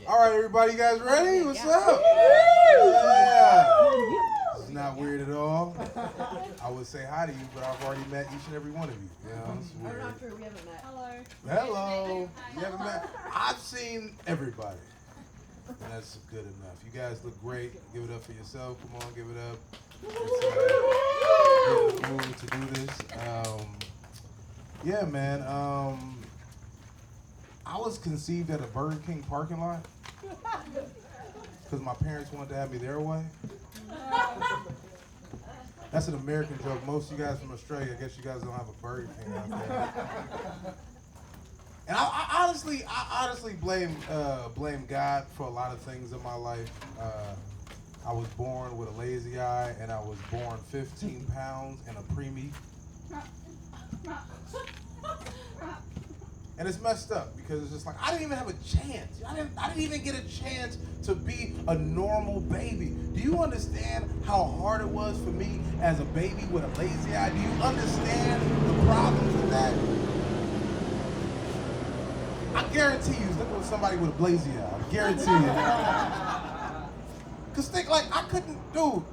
All right, everybody, you guys ready? What's up? Yeah. It's not weird at all. I would say hi to you, but I've already met each and every one of you. You know, it's weird. Not true. We haven't met. Hello. Hello. You haven't met? I've seen everybody. And that's good enough. You guys look great. Give it up for yourself. Come on, give it up. Get in the mood to do this. Yeah, man. I was conceived at a Burger King parking lot because my parents wanted to have me their way. That's an American joke. Most of you guys from Australia, I guess you guys don't have a Burger King out there. And I honestly blame God for a lot of things in my life. I was born with a lazy eye, and I was born 15 pounds and a preemie. And it's messed up because it's just like I didn't even have a chance. I didn't even get a chance to be a normal baby. Do you understand how hard it was for me as a baby with a lazy eye? Do you understand the problems with that? I guarantee you, looking with somebody with a lazy eye. I guarantee you. Cause think like I couldn't, dude.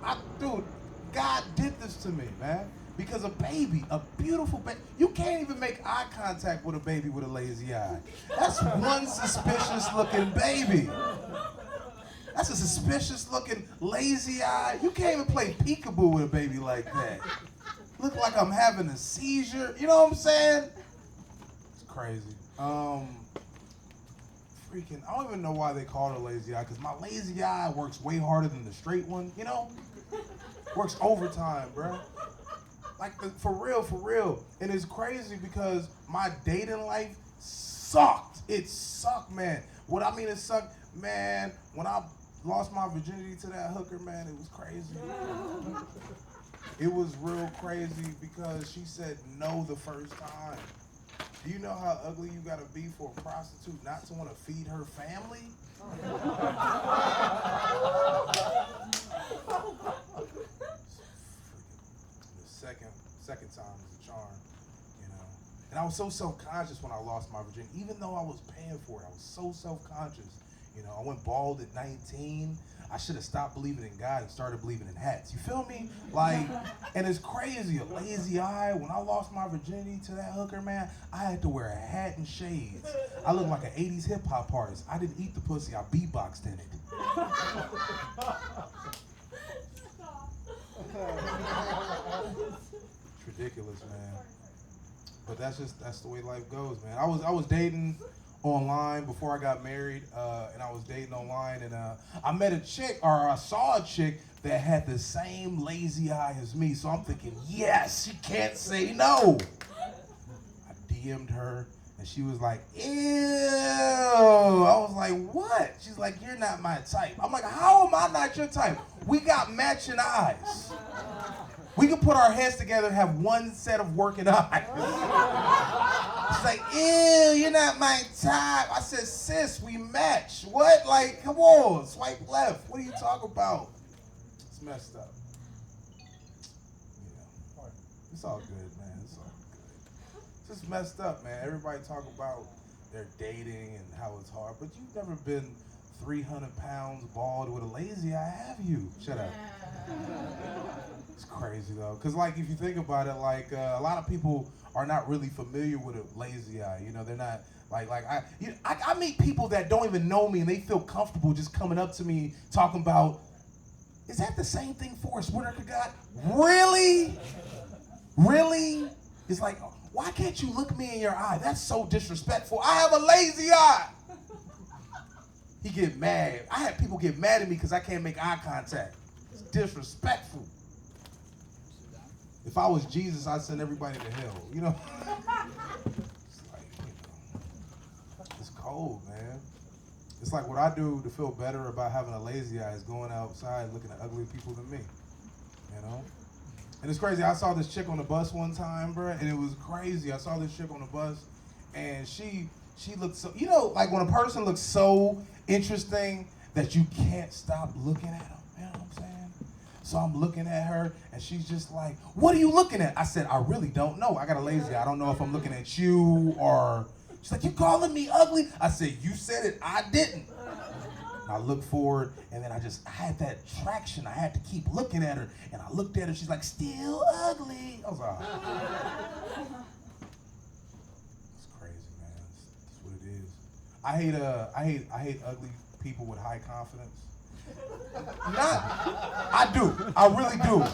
God did this to me, man. Because a baby, a beautiful baby, you can't even make eye contact with a baby with a lazy eye. That's one suspicious looking baby. That's a suspicious looking lazy eye. You can't even play peekaboo with a baby like that. Look like I'm having a seizure. You know what I'm saying? It's crazy. Freaking, I don't even know why they call it a lazy eye, because my lazy eye works way harder than the straight one, you know? Works overtime, bro. Like, for real. And it's crazy because my dating life sucked. It sucked, man. What I mean it sucked, man, when I lost my virginity to that hooker, man, it was crazy. It was real crazy because she said no the first time. Do you know how ugly you gotta be for a prostitute not to want to feed her family? Second time was a charm, you know. And I was so self-conscious when I lost my virginity. Even though I was paying for it, I was so self-conscious. You know, I went bald at 19. I should have stopped believing in God and started believing in hats. You feel me? Like, and it's crazy, a lazy eye. When I lost my virginity to that hooker, man, I had to wear a hat and shades. I looked like an 80s hip-hop artist. I didn't eat the pussy, I beatboxed in it. It's ridiculous, man. But that's the way life goes, man. I was dating online before I got married, and I was dating online, and I met a chick, or I saw a chick that had the same lazy eye as me. So I'm thinking, yes, she can't say no. I DM'd her, and she was like, ew. I was like, what? She's like, you're not my type. I'm like, how am I not your type? We got matching eyes. We could put our heads together and have one set of working eyes. She's like, ew, you're not my type. I said, sis, we match. What? Like, come on, swipe left. What are you talking about? It's messed up. Yeah. It's all good, man. It's all good. It's just messed up, man. Everybody talk about their dating and how it's hard, but you've never been 300 pounds bald with a lazy eye, have you? Shut up. It's crazy though, because like if you think about it, like a lot of people are not really familiar with a lazy eye. You know, they're not I meet people that don't even know me and they feel comfortable just coming up to me talking about, is that the same thing Forrest Whitaker got? Really? Really? It's like, why can't you look me in your eye? That's so disrespectful. I have a lazy eye. He get mad. I had people get mad at me because I can't make eye contact. It's disrespectful. If I was Jesus, I'd send everybody to hell, you know? It's like, you know, it's cold, man. It's like what I do to feel better about having a lazy eye is going outside looking at uglier people than me, you know? And it's crazy, I saw this chick on the bus one time, bro, and it was crazy. I saw this chick on the bus, and she looked so, you know, like when a person looks so interesting that you can't stop looking at them, you know what I'm saying? So I'm looking at her, and she's just like, what are you looking at? I said, I really don't know. I got a lazy eye. I don't know if I'm looking at you or... She's like, you calling me ugly? I said, you said it. I didn't. And I looked forward, and then I had that traction. I had to keep looking at her, and I looked at her. She's like, still ugly. I was like, it's crazy, man. That's what it is. I hate ugly people with high confidence. I do. I really do.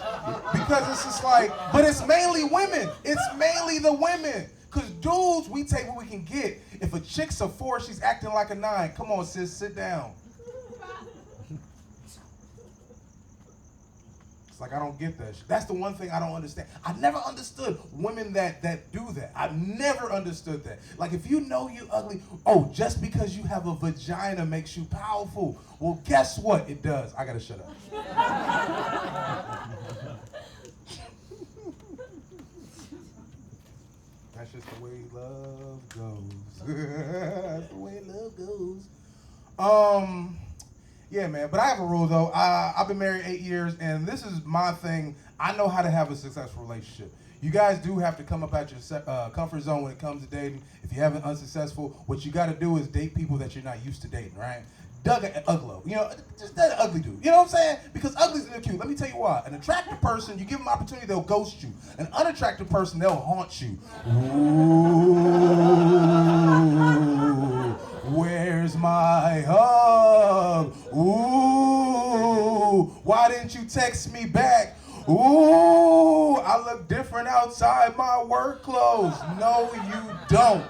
Because it's just like, but it's mainly women. It's mainly the women. Because dudes, we take what we can get. If a chick's a 4, she's acting like a 9. Come on, sis, sit down. It's like, I don't get that shit. That's the one thing I don't understand. I never understood women that do that. I've never understood that. Like, if you know you ugly, just because you have a vagina makes you powerful. Well, guess what? It does. I gotta shut up. That's just the way love goes. That's the way love goes. Yeah, man. But I have a rule, though. I've been married 8 years, and this is my thing. I know how to have a successful relationship. You guys do have to come up out your comfort zone when it comes to dating. If you haven't unsuccessful, what you got to do is date people that you're not used to dating, right? Doug Uglo, just that ugly dude. You know what I'm saying? Because ugly's in the cute. Let me tell you why. An attractive person, you give them opportunity, they'll ghost you. An unattractive person, they'll haunt you. Ooh, where's my hug? Ooh, why didn't you text me back? Ooh, I look different outside my work clothes. No, you don't.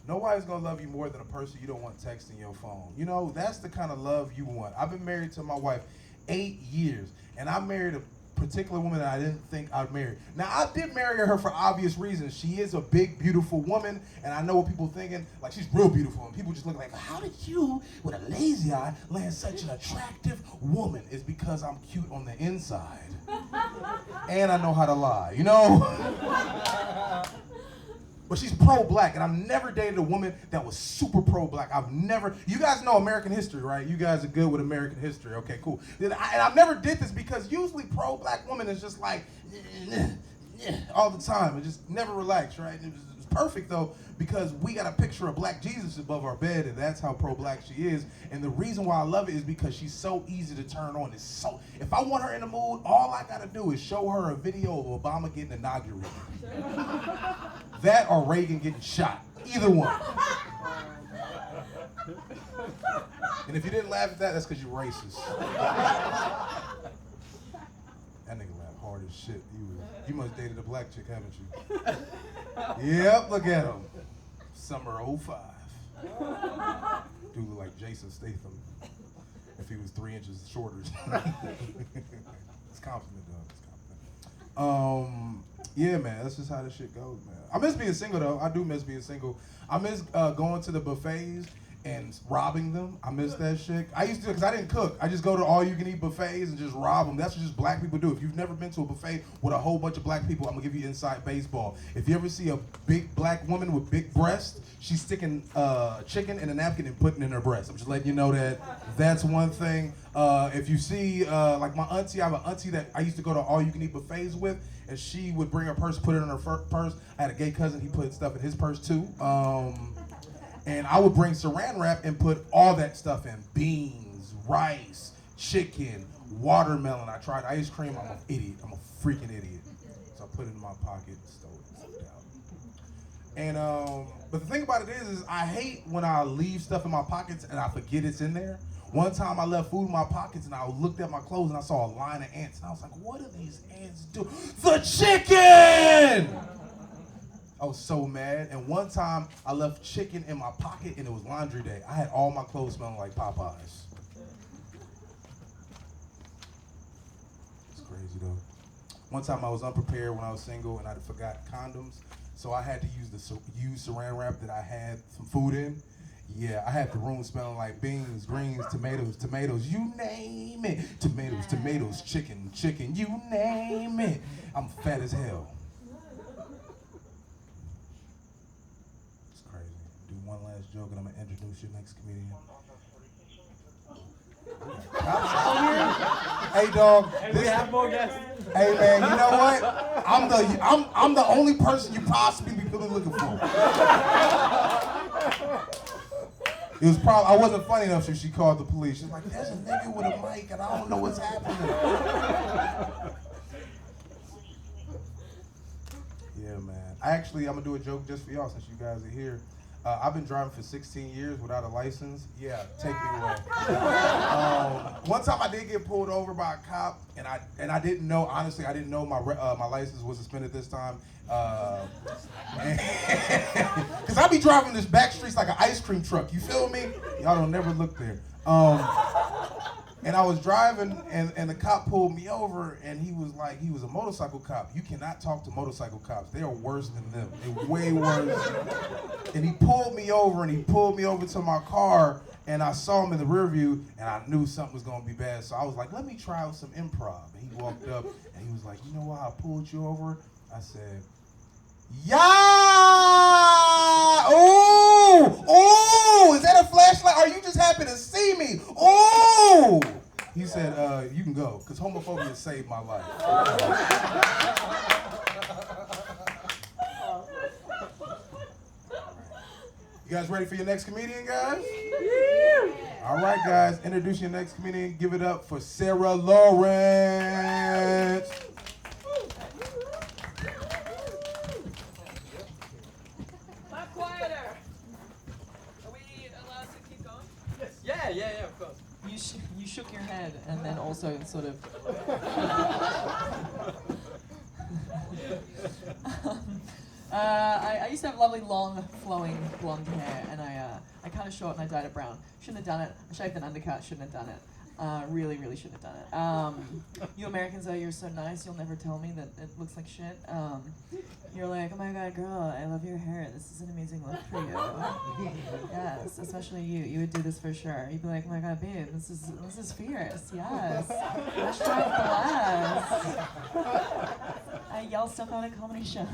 Nobody's gonna love you more than a person you don't want texting your phone. That's the kind of love you want. I've been married to my wife 8 years, and I married a particular woman that I didn't think I'd marry. Now, I did marry her for obvious reasons. She is a big, beautiful woman, and I know what people thinking, like, she's real beautiful, and people just look like, how did you, with a lazy eye, land such an attractive woman? It's because I'm cute on the inside, and I know how to lie, But she's pro-black, and I've never dated a woman that was super pro-black. You guys know American history, right? You guys are good with American history. Okay, cool. And I've never did this because usually pro-black women is just like, all the time, and just never relax, right? And it's perfect, though, because we got a picture of black Jesus above our bed, and that's how pro-black she is. And the reason why I love it is because she's so easy to turn on. If I want her in the mood, all I got to do is show her a video of Obama getting inaugurated. That or Reagan getting shot. Either one. And if you didn't laugh at that, that's because you're racist. That nigga laughed hard as shit. You must dated a black chick, haven't you? Yep, look at him. Summer 05. Dude look like Jason Statham if he was 3 inches shorter. It's compliment, though. It's compliment. Yeah, man, that's just how this shit goes, man. I miss being single, though. I do miss being single. I miss going to the buffets and robbing them. I miss that shit. I used to, because I didn't cook. I just go to all-you-can-eat buffets and just rob them. That's what just black people do. If you've never been to a buffet with a whole bunch of black people, I'm going to give you inside baseball. If you ever see a big black woman with big breasts, she's sticking chicken in a napkin and putting it in her breast. I'm just letting you know that that's one thing. If you see, like my auntie, I have an auntie that I used to go to all-you-can-eat buffets with, and she would bring her purse, put it in her purse. I had a gay cousin, he put stuff in his purse too. And I would bring saran wrap and put all that stuff in. Beans, rice, chicken, watermelon. I tried ice cream. I'm an idiot. I'm a freaking idiot. So I put it in my pocket and stole it and slipped out. And, but the thing about it is I hate when I leave stuff in my pockets and I forget it's in there. One time I left food in my pockets and I looked at my clothes and I saw a line of ants. And I was like, what do these ants do? The chicken! I was so mad. And one time I left chicken in my pocket and it was laundry day. I had all my clothes smelling like Popeyes. It's crazy though. One time I was unprepared when I was single and I forgot condoms. So I had to use saran wrap that I had some food in. Yeah, I had the room smelling like beans, greens, tomatoes, you name it. Tomatoes, chicken, you name it. I'm fat as hell. It's crazy. Do one last joke and I'm gonna introduce your next comedian. Hey dog, we have more guests. Hey man, you know what? I'm the only person you possibly be looking for. It was probably, I wasn't funny enough, so she called the police. She's like, there's a nigga with a mic and I don't know what's happening. Yeah, man. I'm gonna do a joke just for y'all since you guys are here. I've been driving for 16 years without a license. Yeah, take me away. One time I did get pulled over by a cop, and I didn't know. Honestly, I didn't know my license was suspended this time. Cause I be driving this back streets like an ice cream truck. You feel me? Y'all don't never look there. And I was driving, and the cop pulled me over, and he was a motorcycle cop. You cannot talk to motorcycle cops. They are worse than them. They're way worse. And he pulled me over to my car, and I saw him in the rear view, and I knew something was gonna be bad. So I was like, let me try out some improv. And he walked up, and he was like, you know why I pulled you over? I said, yeah! Ooh! Is that a flashlight? Or you just happen to see me? Ooh! He said, you can go, because homophobia saved my life. You guys ready for your next comedian, guys? All right, guys, introduce your next comedian. Give it up for Sarah Lawrence. Yeah, of course. You shook your head and then also sort of... I used to have lovely, long, flowing blonde hair, and I cut it short and I dyed it brown. Shouldn't have done it. I shaved an undercut. Shouldn't have done it. Really shouldn't have done it. You Americans, though, you're so nice. You'll never tell me that it looks like shit. You're like, oh my god, girl, I love your hair. This is an amazing look for you. Yes, especially you. You would do this for sure. You'd be like, oh my god, babe, this is fierce. Yes. Hashtag blast. I yell stuff out at comedy show.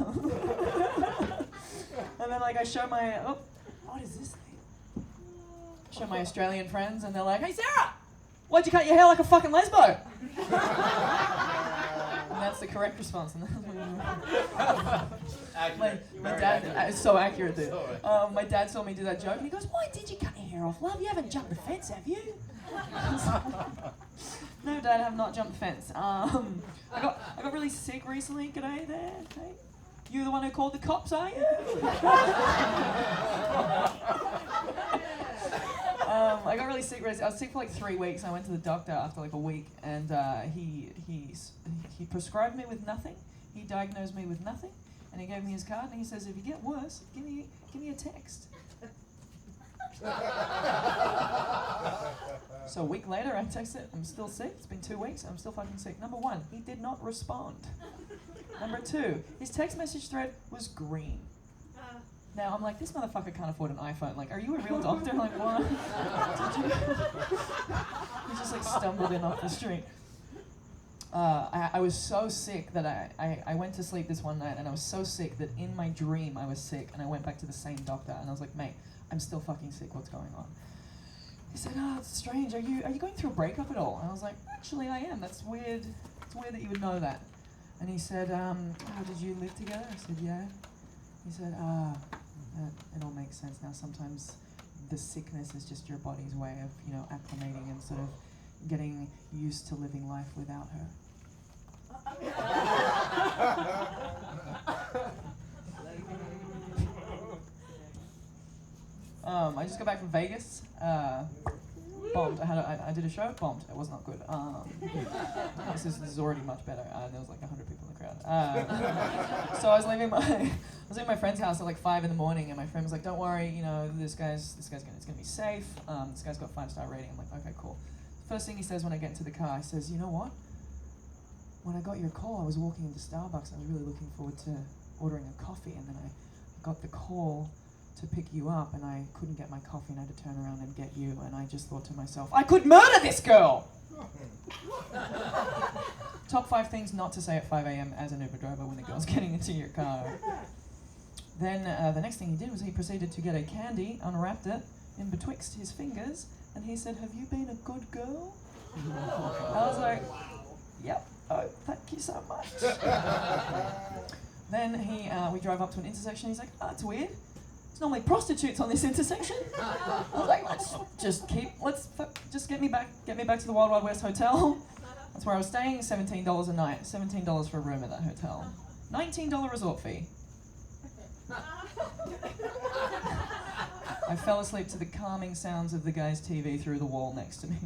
And then I show my what is this thing? Show my Australian friends, and they're like, hey Sarah, why'd you cut your hair like a fucking lesbo? And that's the correct response. my dad, it's so accurate, dude. My dad saw me do that joke, and he goes, why did you cut your hair off, love? You haven't jumped the fence, have you? No, Dad, I have not jumped the fence. I got really sick recently. G'day there. Hey. You the one who called the cops, are you? I got really sick. I was sick for 3 weeks. I went to the doctor after a week, and he prescribed me with nothing. He diagnosed me with nothing, and he gave me his card, and he says, if you get worse, give me a text. So a week later, I texted, I'm still sick. It's been 2 weeks. I'm still fucking sick. Number one, he did not respond. Number two, his text message thread was green. Now, I'm like, this motherfucker can't afford an iPhone. Are you a real doctor? What? Did you? He just stumbled in off the street. I was so sick that I went to sleep this one night, and I was so sick that in my dream I was sick, and I went back to the same doctor, and I was like, mate, I'm still fucking sick. What's going on? He said, it's strange. Are you going through a breakup at all? And I was like, actually, I am. That's weird. It's weird that you would know that. And he said, did you live together? I said, yeah. He said, it all makes sense now. Sometimes the sickness is just your body's way of, acclimating and sort of getting used to living life without her. I just got back from Vegas. Bombed. I did a show. Bombed. It was not good. This is already much better. There was 100 people in the crowd. So I was leaving my friend's house at 5 in the morning, and my friend was like, "Don't worry, it's gonna be safe. This guy's got 5-star rating." I'm like, "Okay, cool." First thing he says when I get into the car, he says, "You know what? When I got your call, I was walking into Starbucks. I was really looking forward to ordering a coffee, and then I got the call to pick you up, and I couldn't get my coffee, and I had to turn around and get you, and I just thought to myself, I could murder this girl!" Top 5 things not to say at 5 a.m. as an Uber driver when the girl's getting into your car. Then the next thing he did was he proceeded to get a candy, unwrapped it in betwixt his fingers, and he said, "Have you been a good girl?" I was like, "Yep, oh, thank you so much." Then we drove up to an intersection. He's like, "Oh, it's weird. It's normally prostitutes on this intersection." I was like, "What let's just get me back to the Wild Wild West Hotel. That's where I was staying. $17 a night. $17 for a room at that hotel. $19 resort fee. I fell asleep to the calming sounds of the guy's TV through the wall next to me.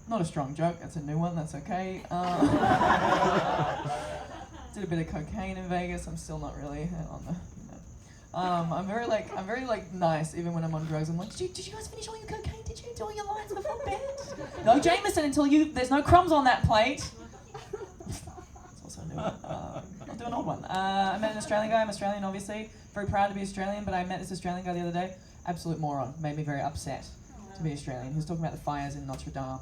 Not a strong joke, that's a new one, that's okay. Did a bit of cocaine in Vegas, I'm still not really on the, I'm very nice even when I'm on drugs. I'm like, did you guys finish all your cocaine? Did you do all your lines before bed? No Jameson until there's no crumbs on that plate. It's also a new one. I'll do an old one. I met an Australian guy, I'm Australian obviously. Very proud to be Australian, but I met this Australian guy the other day. Absolute moron. Made me very upset to be Australian. He was talking about the fires in Notre Dame.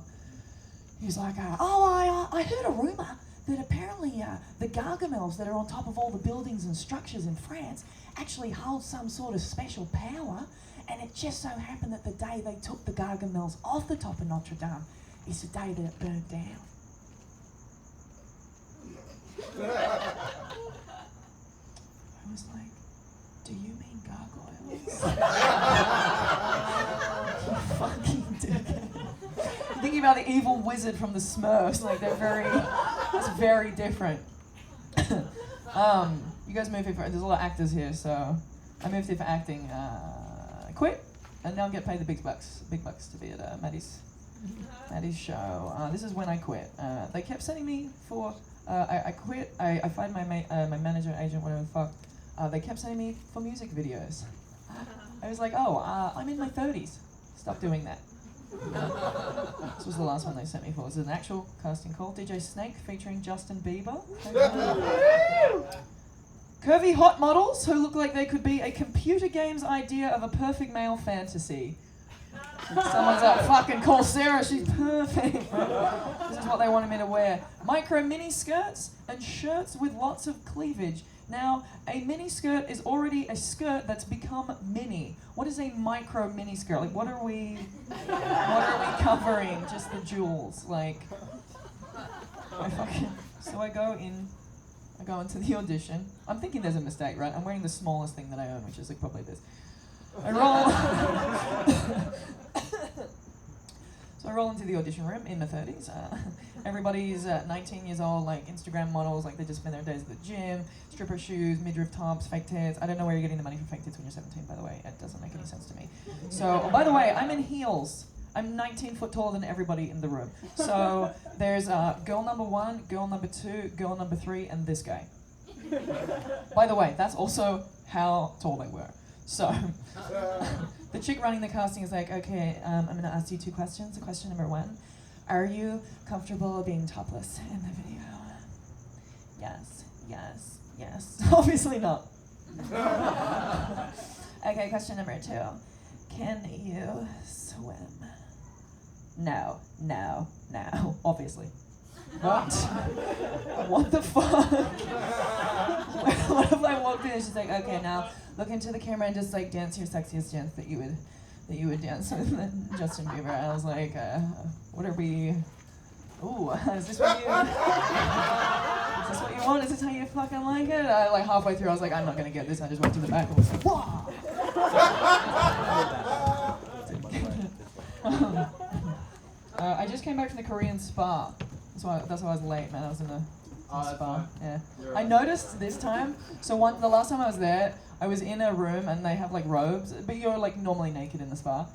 He was like, I heard a rumour that apparently the gargamels that are on top of all the buildings and structures in France actually hold some sort of special power, and it just so happened that the day they took the gargamels off the top of Notre Dame is the day that it burned down. I was like, do you mean gargoyles? You fucking dickhead. Thinking about the evil wizard from the Smurfs, like it's very different. You guys moved here there's a lot of actors here, so I moved here for acting. Quit, and now I get paid the big bucks to be at Maty's show. This is when I quit. They kept sending me for. I quit. I fired my manager, agent, whatever the fuck. They kept sending me for music videos. I was like, I'm in my 30s. Stop doing that. This was the last one they sent me for. It was an actual casting call. DJ Snake featuring Justin Bieber. Curvy hot models who look like they could be a computer game's idea of a perfect male fantasy. Someone's like, fucking call Sarah, she's perfect. This is what they wanted me to wear. Micro mini skirts and shirts with lots of cleavage. Now, a mini skirt is already a skirt that's become mini. What is a micro mini skirt? Like, what are we covering? Just the jewels, like. So I go into the audition. I'm thinking there's a mistake, right? I'm wearing the smallest thing that I own, which is like probably this. I roll into the audition room in my 30s. Everybody's 19 years old, like Instagram models, like they just spend their days at the gym, stripper shoes, midriff tops, fake tits. I don't know where you're getting the money for fake tits when you're 17, by the way. It doesn't make any sense to me. So, by the way, I'm in heels. I'm 19 foot taller than everybody in the room. So there's girl number 1, girl number 2, girl number 3, and this guy. By the way, that's also how tall they were. So the chick running the casting is like, okay, I'm going to ask you 2 questions. Question number 1, are you comfortable being topless in the video? Yes, yes, yes. Obviously not. Okay, question number 2, can you swim? No, no, no. Obviously. What? What the fuck? What if I walked in and she's like, okay, now look into the camera and just like dance your sexiest dance that you would dance with Justin Bieber. And I was like, what are we? Ooh, is this what you want? Is this how you fucking like it? Like halfway through, I was like, I'm not gonna get this. I just went to the back and was like, whoa. I just came back from the Korean spa. That's why I was late, man. I was in the spa. Yeah. I noticed this time. So the last time I was there, I was in a room and they have like robes, but you're like normally naked in the spa.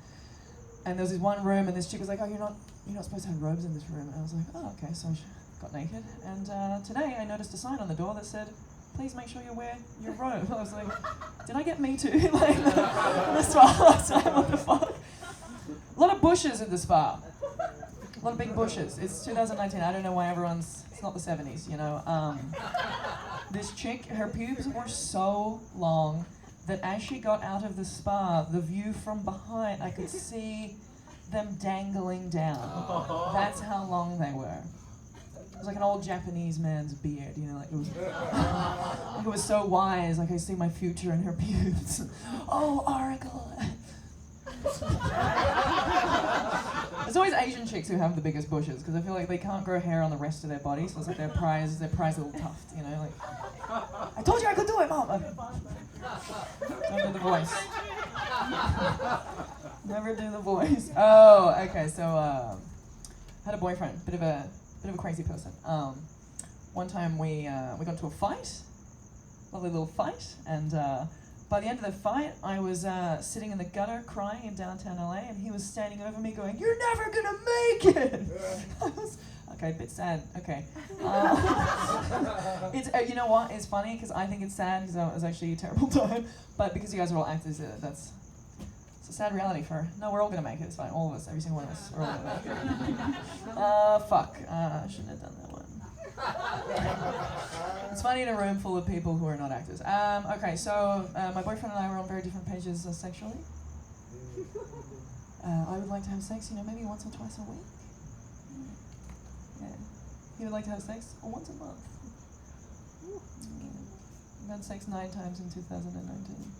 And there was this one room, and this chick was like, "Oh, you're not supposed to have robes in this room." And I was like, "Oh, okay." So I got naked, and today I noticed a sign on the door that said, "Please make sure you wear your robe." I was like, "Did I get me too?" Like in the spa last time. What the fuck? A lot of bushes in the spa. A lot of big bushes. It's 2019. I don't know why it's not the 70s, you know. This chick, her pubes were so long that as she got out of the spa, the view from behind, I could see them dangling down. That's how long they were. It was like an old Japanese man's beard, you know, like it was so wise, like I see my future in her pubes. Oh, Oracle. It's always Asian chicks who have the biggest bushes because I feel like they can't grow hair on the rest of their body, so it's like their prize little tuft, you know, like, I told you I could do it, Mom! Don't do the voice. Never do the voice. Oh, okay. So, had a boyfriend, bit of a crazy person. One time we got into a fight, lovely little fight, and by the end of the fight, I was sitting in the gutter crying in downtown LA, and he was standing over me going, "You're never gonna make it." I was, okay, a bit sad. Okay. It's you know what? It's funny because I think it's sad because it was actually a terrible time, but because you guys are all actors, it's a sad reality for. No, we're all gonna make it. It's fine. All of us, every single one of us, we're all gonna make it. Fuck. I shouldn't have done that one. It's funny in a room full of people who are not actors. Okay, so my boyfriend and I were on very different pages sexually. I would like to have sex, maybe once or twice a week. Yeah. He would like to have sex once a month. I've had sex 9 times in 2019.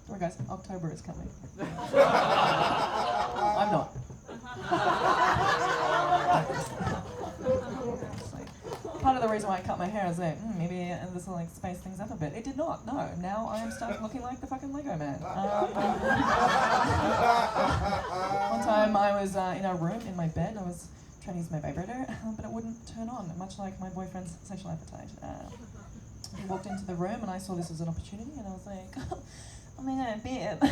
Sorry guys, October is coming. I'm not. Part of the reason why I cut my hair is like, maybe this will spice things up a bit. It did not, no. Now I am starting looking like the fucking Lego man. One time I was in a room, in my bed, I was trying to use my vibrator, but it wouldn't turn on, much like my boyfriend's sexual appetite. He walked into the room and I saw this as an opportunity and I was like, oh my god, babe.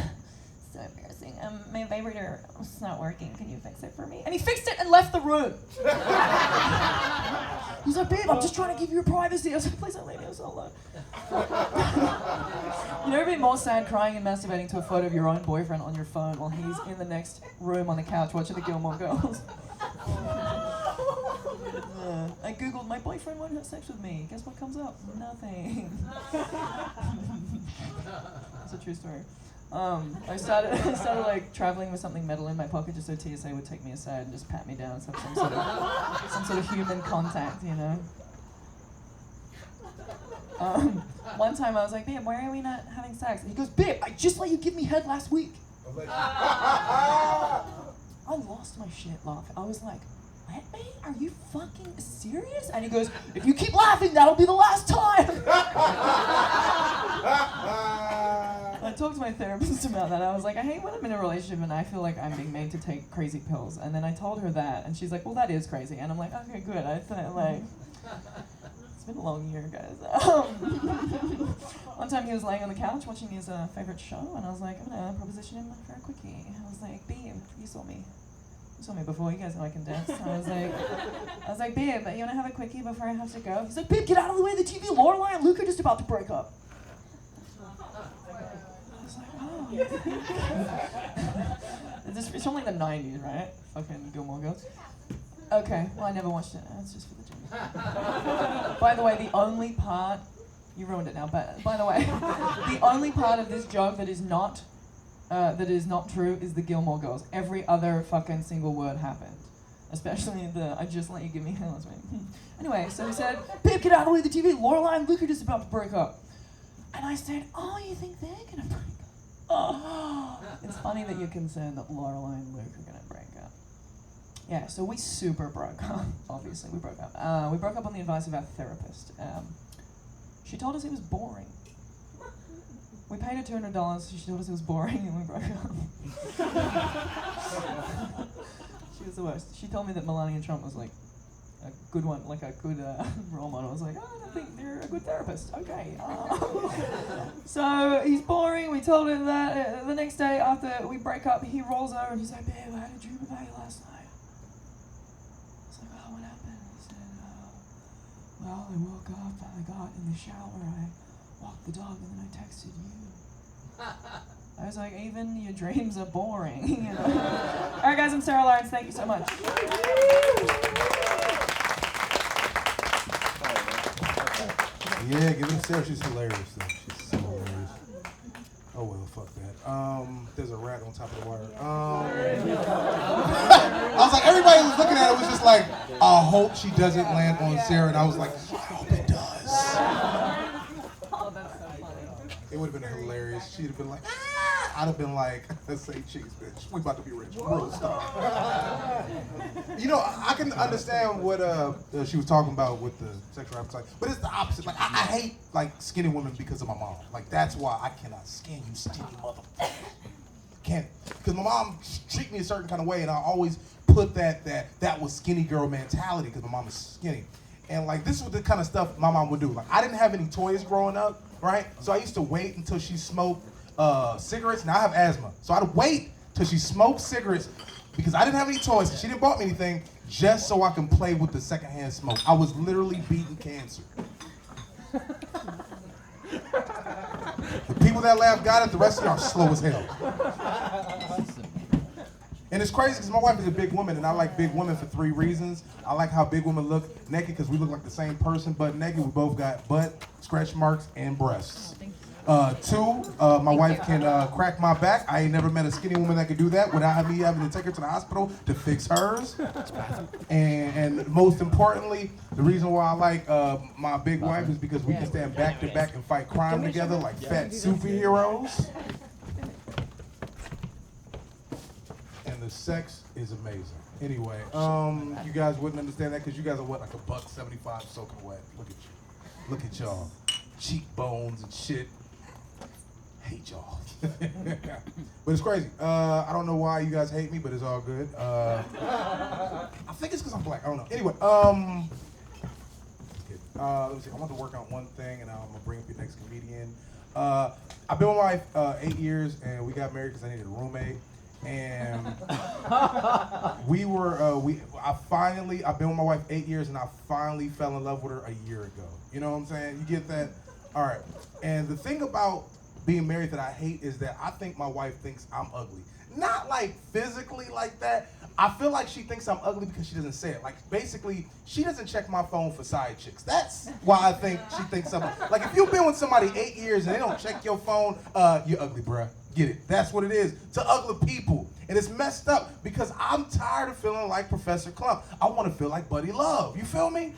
So embarrassing. My vibrator is not working. Can you fix it for me? And he fixed it and left the room. He's like, babe, I'm just trying to give you your privacy. I was like, please don't leave me so alone. You never been more sad crying and masturbating to a photo of your own boyfriend on your phone while he's in the next room on the couch watching the Gilmore Girls. I googled, my boyfriend won't have sex with me. Guess what comes up? Nothing. It's a true story. I started like traveling with something metal in my pocket just so TSA would take me aside and just pat me down, so some sort of human contact, One time I was like, babe, why are we not having sex? And he goes, babe, I just let you give me head last week. I lost my shit laughing. I was like, let me? Are you fucking serious? And he goes, if you keep laughing, that'll be the last time. I talked to my therapist about that. I was like, I hate when I'm in a relationship and I feel like I'm being made to take crazy pills. And then I told her that, and she's like, well, that is crazy. And I'm like, okay, good. I thought, like, it's been a long year, guys. One time he was laying on the couch watching his favorite show, and I was like, I'm gonna proposition him for a quickie. I was like, babe, you saw me before. You guys know I can dance. So I was like, babe, you wanna have a quickie before I have to go? He's like, babe, get out of the way of the TV. Lorelai and Luke are just about to break up. It's from like the 90s, right? Fucking Gilmore Girls. Okay, well I never watched it. It's just for the gym. By the way, the only part, you ruined it now, but by the way, the only part of this joke that is not true is the Gilmore Girls. Every other fucking single word happened. Especially the, I just let you give me hell last week. Anyway, so he said, babe, get out of the way of the TV. Lorelai and Luke are just about to break up. And I said, oh, you think they're gonna break up? Oh, it's funny that you're concerned that Lorelai and Luke are gonna break up. Yeah, so we super broke up. Obviously, we broke up. We broke up on the advice of our therapist. She told us it was boring. We paid her $200. So she told us it was boring, and we broke up. She was the worst. She told me that Melania Trump was like a good one, like a good role model. I was like, oh, I don't think you're a good therapist. Okay. So he's boring. We told him that. The next day after we break up, he rolls over and he's like, babe, I had a dream about you last night. I was like, oh, what happened? He said, well, I woke up and I got in the shower. I walked the dog and then I texted you. I was like, even your dreams are boring. All right, guys, I'm Sarah Lawrence. Thank you so much. Yeah, give it to Sarah. She's hilarious, though. She's so hilarious. Oh, well, fuck that. There's a rat on top of the wire. I was like, everybody was looking at it was just like, I hope she doesn't land on Sarah. And I was like, I hope it does. Oh, that's so funny. It would have been hilarious. She'd have been like, I'd have been like, say cheese, bitch. We about to be rich. Real stuff. You know, I can understand what she was talking about with the sexual appetite, but it's the opposite. Like, I hate like skinny women because of my mom. Like, that's why I cannot skin you, skinny motherfucker. Can't, because my mom treated me a certain kind of way, and I always put that was skinny girl mentality because my mom is skinny. And like, this was the kind of stuff my mom would do. Like, I didn't have any toys growing up, right? So I used to wait until she smoked cigarettes. Now I have asthma, so I'd wait till she smoked cigarettes because I didn't have any toys. She didn't bought me anything just so I can play with the secondhand smoke. I was literally beating cancer. The people that laugh got it. The rest of y'all are slow as hell. And it's crazy because my wife is a big woman, and I like big women for 3 reasons. I like how big women look naked because we look like the same person, but naked. We both got butt, scratch marks, and breasts. 2, my wife can crack my back. I ain't never met a skinny woman that could do that without me having to take her to the hospital to fix hers. And most importantly, the reason why I like my big wife is because we can stand back to back and fight crime together like fat superheroes. And the sex is amazing. Anyway, you guys wouldn't understand that because you guys are what, like $1.75 soaking wet. Look at you. Look at y'all. Cheekbones and shit. Hate y'all. But it's crazy. I don't know why you guys hate me, but it's all good. I think it's because I'm black. I don't know. Anyway, let me see. I want to work on one thing, and I'm gonna bring up your next comedian. I've been with my wife 8 years, and we got married because I needed a roommate. And I've been with my wife 8 years, and I finally fell in love with her a year ago. You know what I'm saying? You get that? All right. And the thing about being married that I hate is that I think my wife thinks I'm ugly. Not like physically like that. I feel like she thinks I'm ugly because she doesn't say it. Like, basically, she doesn't check my phone for side chicks. That's why I think she thinks I'm ugly. Like, if you've been with somebody 8 years and they don't check your phone, you're ugly, bruh. Get it? That's what it is to ugly people. And it's messed up because I'm tired of feeling like Professor Klump. I want to feel like Buddy Love. You feel me?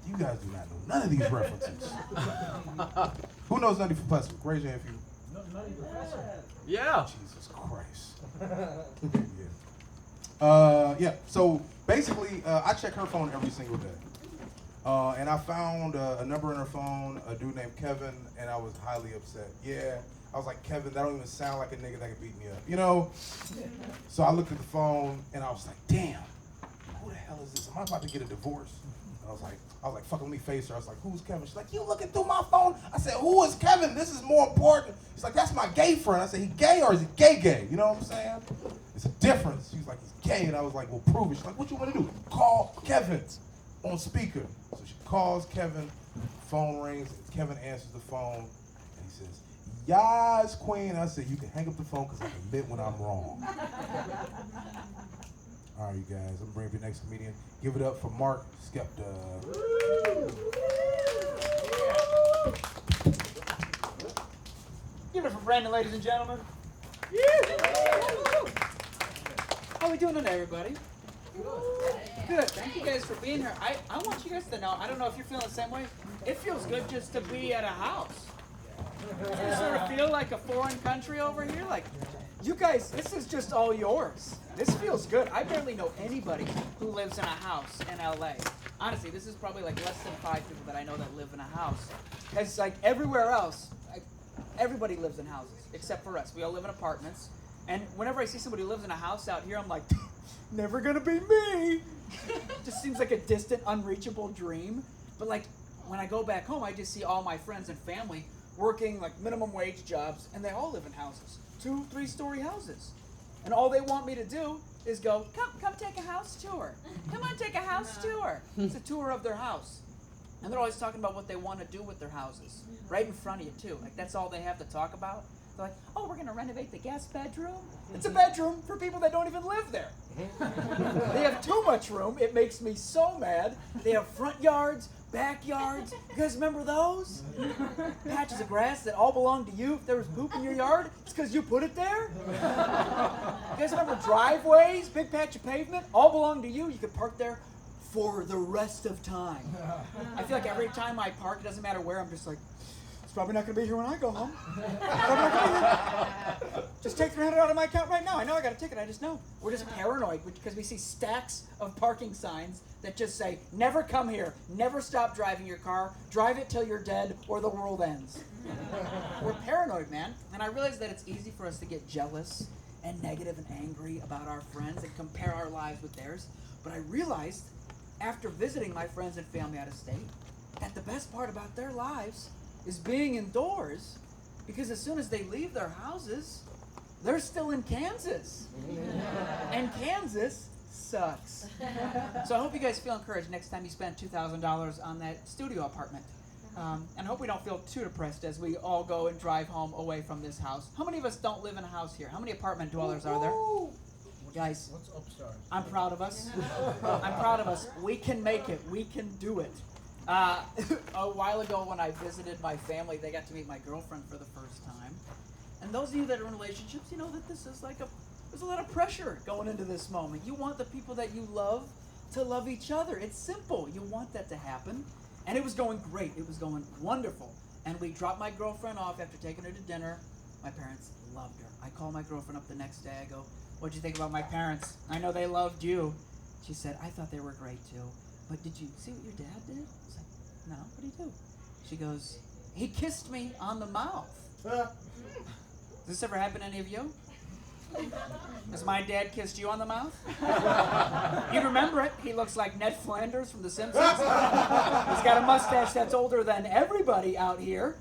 You guys do not know none of these references. Who knows Nutty Professor? Raise your hand if you. Nutty Professor? Yeah. Jesus Christ. Yeah. So basically, I check her phone every single day. And I found a number in her phone, a dude named Kevin, and I was highly upset. Yeah. I was like, Kevin, that don't even sound like a nigga that could beat me up, you know? So I looked at the phone and I was like, damn, who the hell is this? Am I about to get a divorce? And I was like, fuck, let me face her. I was like, who's Kevin? She's like, you looking through my phone? I said, who is Kevin? This is more important. She's like, that's my gay friend. I said, he gay or is he gay? You know what I'm saying? It's a difference. She's like, he's gay. And I was like, well, prove it. She's like, what you want to do? Call Kevin on speaker. So she calls Kevin, phone rings, and Kevin answers the phone, and he says, yes, queen. I said, you can hang up the phone because I can admit when I'm wrong. All right, you guys, I'm bringing up your next comedian. Give it up for Mark Skepta. Give it for Brandon, ladies and gentlemen. How we doing today, everybody? Good. Thank you guys for being here. I want you guys to know, I don't know if you're feeling the same way. It feels good just to be at a house. Does it sort of feel like a foreign country over here? Like, you guys, this is just all yours. This feels good. I barely know anybody who lives in a house in LA. Honestly, this is probably like less than 5 people that I know that live in a house. Because like everywhere else, everybody lives in houses except for us. We all live in apartments. And whenever I see somebody who lives in a house out here, I'm like, never gonna be me. Just seems like a distant, unreachable dream. But like, when I go back home, I just see all my friends and family working like minimum wage jobs, and they all live in houses, 2-3-story houses. And all they want me to do is go, come take a house tour. Come on, take a house tour. It's a tour of their house. And they're always talking about what they want to do with their houses, right in front of you too. Like, that's all they have to talk about. They're like, oh, we're gonna renovate the guest bedroom. It's a bedroom for people that don't even live there. They have too much room. It makes me so mad. They have front yards, backyards. You guys remember those? Patches of grass that all belong to you. If there was poop in your yard, it's because you put it there. You guys remember driveways, big patch of pavement, all belong to you. You could park there for the rest of time. I feel like every time I park, it doesn't matter where, I'm just like, It's probably not going to be here when I go home. Probably not gonna be here. Just take $300 out of my account right now. I know I got a ticket. I just know. We're just paranoid because we see stacks of parking signs that just say, never come here. Never stop driving your car. Drive it till you're dead or the world ends. We're paranoid, man. And I realize that it's easy for us to get jealous and negative and angry about our friends and compare our lives with theirs. But I realized after visiting my friends and family out of state that the best part about their lives is being indoors, because as soon as they leave their houses, they're still in Kansas. And Kansas sucks. So I hope you guys feel encouraged next time you spend $2,000 on that studio apartment. And I hope we don't feel too depressed as we all go and drive home away from this house. How many of us don't live in a house here? How many apartment dwellers are there? Guys, I'm proud of us. I'm proud of us. We can make it. We can do it. A while ago when I visited my family, they got to meet my girlfriend for the first time. And those of you that are in relationships, you know that this is there's a lot of pressure going into this moment. You want the people that you love to love each other. It's simple. You want that to happen. And it was going great. It was going wonderful. And we dropped my girlfriend off after taking her to dinner. My parents loved her. I called my girlfriend up the next day. I go, what'd you think about my parents? I know they loved you. She said, I thought they were great too. But did you see what your dad did? I was like, no, what did he do? She goes, he kissed me on the mouth. Does this ever happen to any of you? Has my dad kissed you on the mouth? You remember it. He looks like Ned Flanders from The Simpsons. He's got a mustache that's older than everybody out here.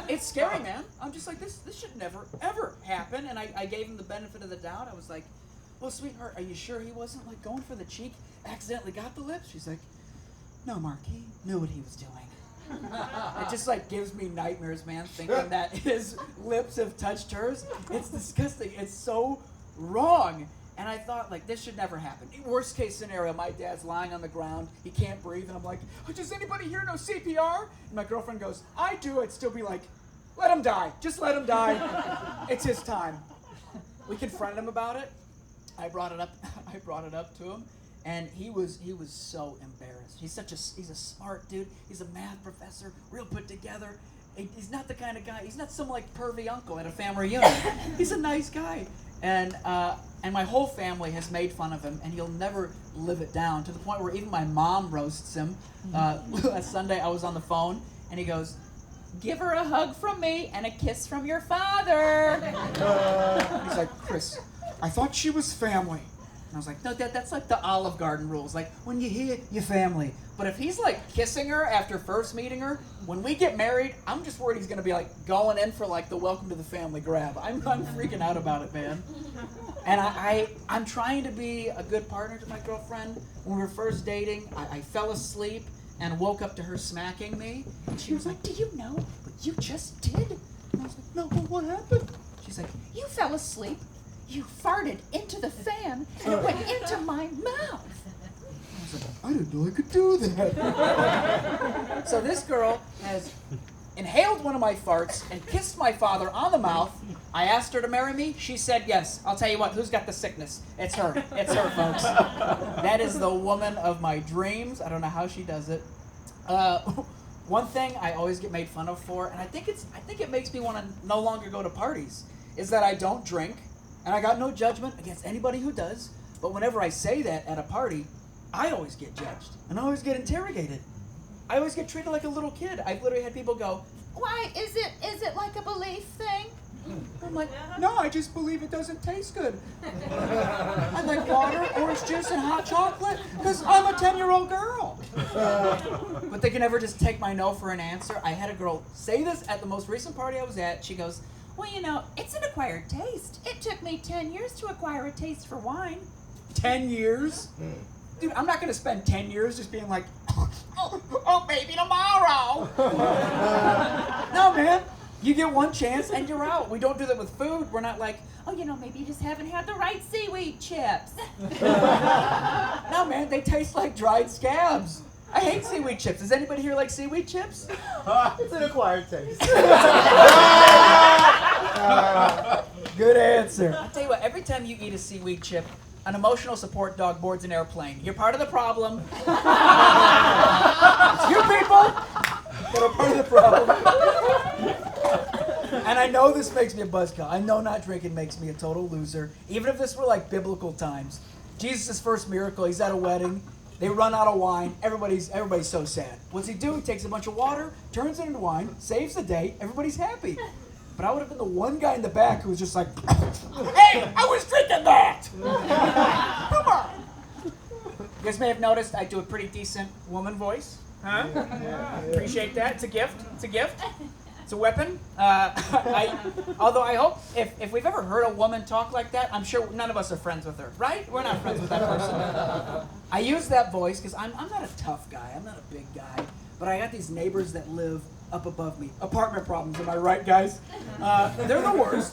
It's scary, man. I'm just like, this should never, ever happen. And I gave him the benefit of the doubt. I was like, well, sweetheart, are you sure he wasn't like going for the cheek, accidentally got the lips? She's like, no, Mark, he knew what he was doing. It just like gives me nightmares, man, thinking that his lips have touched hers. It's disgusting. It's so wrong. And I thought, like, this should never happen. Worst case scenario, my dad's lying on the ground. He can't breathe. And I'm like, oh, does anybody here know CPR? And my girlfriend goes, I do. I'd still be like, let him die. Just let him die. It's his time. We confronted him about it. I brought it up to him. And he was so embarrassed. He's a smart dude. He's a math professor, real put together. He's not the kind of guy. He's not some like pervy uncle at a family reunion. He's a nice guy. And my whole family has made fun of him, and he'll never live it down, to the point where even my mom roasts him. Last Sunday I was on the phone, and he goes, give her a hug from me and a kiss from your father. He's like, Chris, I thought she was family. And I was like, no, Dad, that's like the Olive Garden rules. Like, when you hear your family. But if he's like kissing her after first meeting her, when we get married, I'm just worried he's going to be like going in for like the welcome to the family grab. I'm freaking out about it, man. And I'm trying to be a good partner to my girlfriend. When we were first dating, I fell asleep and woke up to her smacking me. And she was like, do you know what you just did? And I was like, no, what happened? She's like, you fell asleep. You farted into the fan, and it went into my mouth. I was like, I didn't know I could do that. So this girl has inhaled one of my farts and kissed my father on the mouth. I asked her to marry me. She said yes. I'll tell you what, who's got the sickness? It's her. It's her, folks. That is the woman of my dreams. I don't know how she does it. One thing I always get made fun of for, and I think it makes me want to no longer go to parties, is that I don't drink. And I got no judgment against anybody who does, but whenever I say that at a party, I always get judged, and I always get interrogated. I always get treated like a little kid. I've literally had people go, why, is it like a belief thing? I'm like, no, I just believe it doesn't taste good. I like water, orange juice, and hot chocolate, because I'm a 10-year-old girl. But they can never just take my no for an answer. I had a girl say this at the most recent party I was at. She goes, well, you know, it's an acquired taste. It took me 10 years to acquire a taste for wine. 10 years? Dude, I'm not going to spend 10 years just being like, oh, maybe tomorrow. No, man. You get one chance and you're out. We don't do that with food. We're not like, oh, you know, maybe you just haven't had the right seaweed chips. No, man, they taste like dried scabs. I hate seaweed chips. Does anybody here like seaweed chips? It's an acquired taste. Good answer. I'll tell you what, every time you eat a seaweed chip, an emotional support dog boards an airplane. You're part of the problem. It's you people that are part of the problem. And I know this makes me a buzzkill. I know not drinking makes me a total loser. Even if this were like biblical times. Jesus' first miracle, he's at a wedding. They run out of wine. Everybody's so sad. What's he do? He takes a bunch of water, turns it into wine, saves the day. Everybody's happy. But I would have been the one guy in the back who was just like, hey, I was drinking that! Come on! You guys may have noticed I do a pretty decent woman voice. Huh? Appreciate that. It's a gift. It's a gift. It's a weapon. Although I hope if we've ever heard a woman talk like that, I'm sure none of us are friends with her, right? We're not friends with that person. I use that voice because I'm not a tough guy. I'm not a big guy. But I got these neighbors that live up above me. Apartment problems, am I right, guys? They're the worst.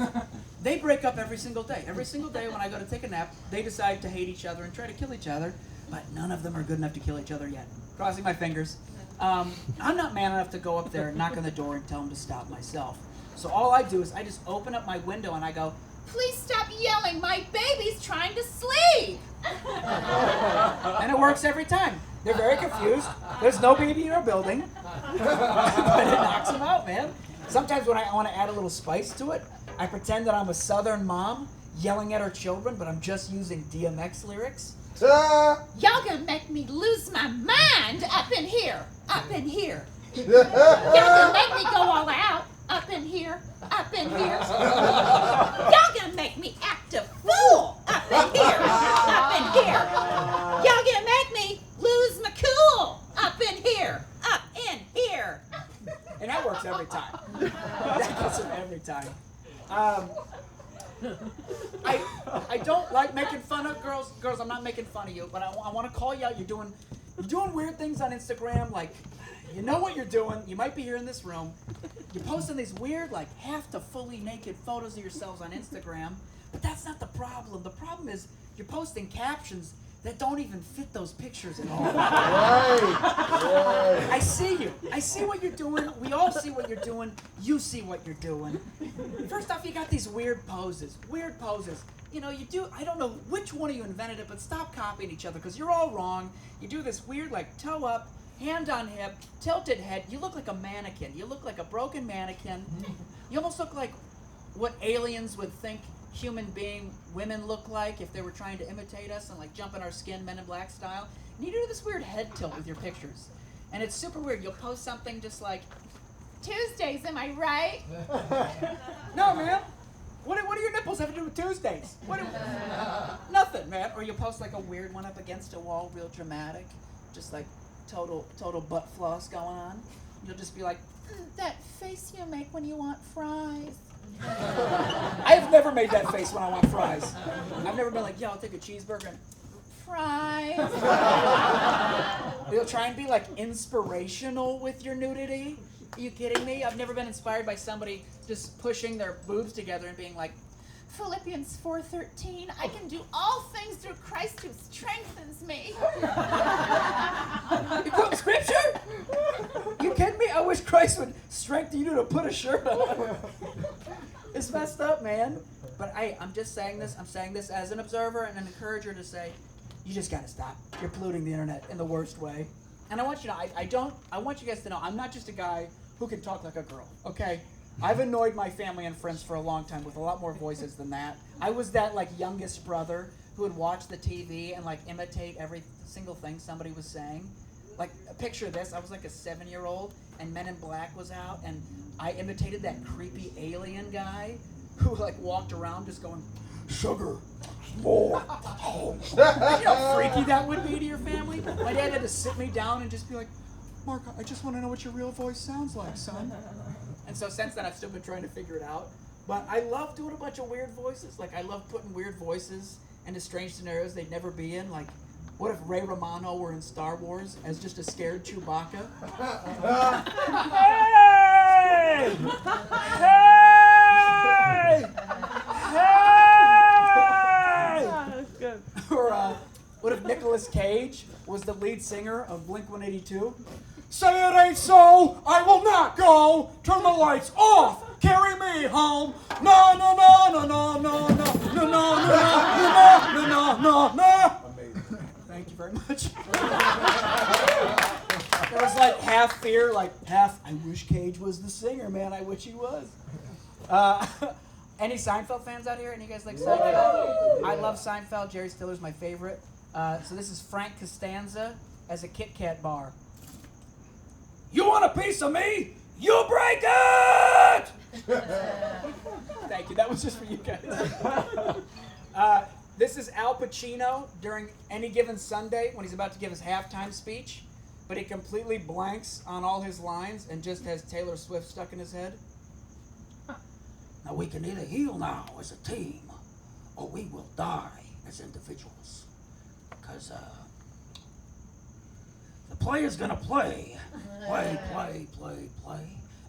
They break up every single day. Every single day when I go to take a nap, they decide to hate each other and try to kill each other. But none of them are good enough to kill each other yet. Crossing my fingers. I'm not man enough to go up there and knock on the door and tell them to stop myself. So all I do is I just open up my window and I go, please stop yelling. My baby's trying to sleep. and it works every time. They're very confused. There's no baby in our building. But it knocks them out, man. Sometimes when I want to add a little spice to it, I pretend that I'm a southern mom yelling at her children, but I'm just using DMX lyrics. Y'all gonna make me lose my mind up in here. Up in here. Y'all gonna make me go all out. Up in here. Up in here. Y'all gonna make me act a fool. Up in here. Up in here. Y'all gonna make me lose my cool. Up in here. Up in here. And that works every time. That gets them every time. I don't like making fun of girls. Girls, I'm not making fun of you, but I want to call you out. You're doing weird things on Instagram. Like, you know what you're doing. You might be here in this room. You're posting these weird, like, half to fully naked photos of yourselves on Instagram. But that's not the problem. The problem is you're posting captions that don't even fit those pictures at all. Right. I see you. I see what you're doing. We all see what you're doing. You see what you're doing. First off, you got these weird poses. Weird poses. You know, you do, I don't know which one of you invented it, but stop copying each other because you're all wrong. You do this weird, like, toe up, hand on hip, tilted head. You look like a mannequin. You look like a broken mannequin. You almost look like what aliens would think human being women look like if they were trying to imitate us and like jump in our skin, Men in Black style. And you do this weird head tilt with your pictures. And it's super weird. You'll post something just like, Tuesdays, am I right? no, man. What do your nipples have to do with Tuesdays? Nothing, man. Or you'll post like a weird one up against a wall, real dramatic. Just like total butt floss going on. You'll just be like, That face you make when you want fries. I have never made that face when I want fries. I've never been like, yeah, I'll take a cheeseburger and Fries. you'll try and be like inspirational with your nudity. Are you kidding me? I've never been inspired by somebody just pushing their boobs together and being like, Philippians 4:13, I can do all things through Christ who strengthens me. you quote scripture? You kidding me? I wish Christ would strengthen you to put a shirt on. It's messed up, man. But I'm just saying this. I'm saying this as an observer and an encourager to say, you just gotta stop. You're polluting the internet in the worst way. And I want you to know, I want you guys to know, I'm not just a guy who can talk like a girl, okay? I've annoyed my family and friends for a long time with a lot more voices than that. I was that like youngest brother who would watch the TV and like imitate every single thing somebody was saying. Like, picture this, I was like a 7-year-old and Men in Black was out and I imitated that creepy alien guy who like walked around just going, sugar, more. You know how freaky that would be to your family? My dad had to sit me down and just be like, Mark, I just want to know what your real voice sounds like, son. And so since then, I've still been trying to figure it out. But I love doing a bunch of weird voices. Like, I love putting weird voices into strange scenarios they'd never be in. Like, what if Ray Romano were in Star Wars as just a scared Chewbacca? Hey! Hey! Hey! Or what if Nicolas Cage was the lead singer of Blink-182? Say it ain't so, I will not go. Turn the lights off, carry me home. No, no, no, no, no, no, no, no, no, no, no, no, no, no. Amazing. Thank you very much. There was like half fear, like half, I wish Cage was the singer, man. I wish he was. Any Seinfeld fans out here? Any of you guys like Seinfeld? I love Seinfeld. Jerry Stiller's my favorite. So this is Frank Costanza as a Kit Kat bar. You want a piece of me? You break it! Thank you. That was just for you guys. This is Al Pacino during Any Given Sunday when he's about to give his halftime speech, but he completely blanks on all his lines and just has Taylor Swift stuck in his head. Now we can either heal now as a team, or we will die as individuals. Because the player's gonna play,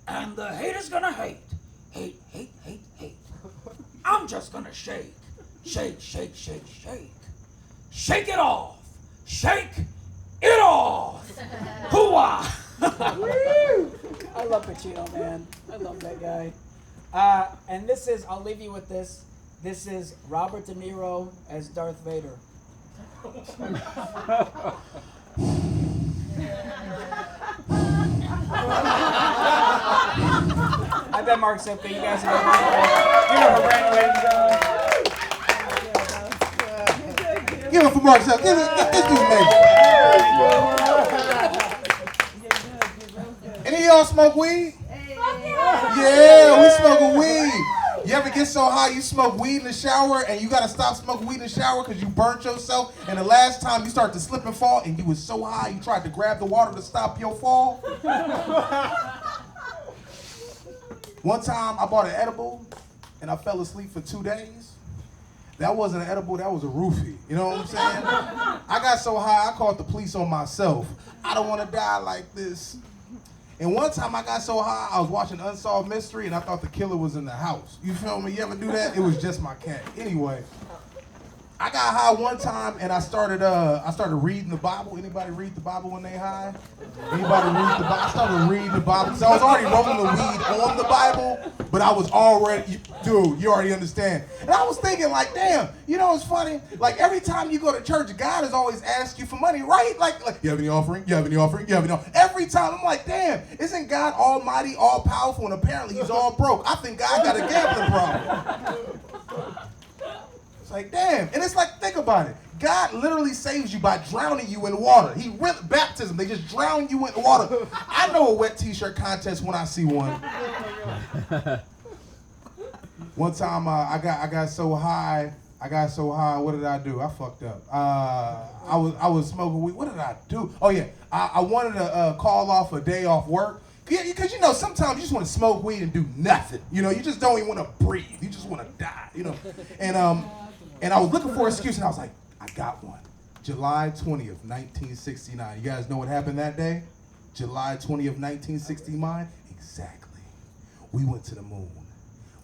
and the hater's gonna hate. I'm just gonna shake it off, shake it off. Hoo-ah! I love Pacino, man. I love that guy. And this is, I'll leave you with this. This is Robert De Niro as Darth Vader. I bet Mark's okay. You guys know her brand, ladies and gentlemen. Give it for Mark. Give this dude amazing. Any of y'all smoke weed? Yeah, we smoking weed. You ever get so high you smoke weed in the shower and you gotta stop smoking weed in the shower because you burnt yourself, and the last time you start to slip and fall and you was so high you tried to grab the water to stop your fall? One time I bought an edible and I fell asleep for 2 days. That wasn't an edible, that was a roofie. You know what I'm saying? I got so high I called the police on myself. I don't want to die like this. And one time I got so high, I was watching Unsolved Mystery and I thought the killer was in the house. You feel me? You ever do that? It was just my cat. Anyway, I got high one time and I started reading the Bible. Anybody read the Bible when they high? Anybody read the Bible? I started reading the Bible. So I was already rolling the weed on the Bible, but I was already, dude, you already understand. And I was thinking like, damn, you know what's funny? Like every time you go to church, God is always asking you for money, right? Like you have any offering? You have any offering? You have any offering? Every time I'm like, damn, isn't God almighty, all powerful, and apparently he's all broke? I think God got a gambling problem. Like, damn. And it's like, think about it. God literally saves you by drowning you in water. Baptism, they just drown you in water. I know a wet t-shirt contest when I see one. One time I got so high, what did I do? I fucked up. I was smoking weed. What did I do? Oh yeah, I wanted to call off a day off work. Yeah, because you know, sometimes you just want to smoke weed and do nothing. You know, you just don't even want to breathe. You just want to die, you know. And I was looking for an excuse, and I was like, I got one. July 20th, 1969. You guys know what happened that day? July 20th, 1969? Exactly. We went to the moon.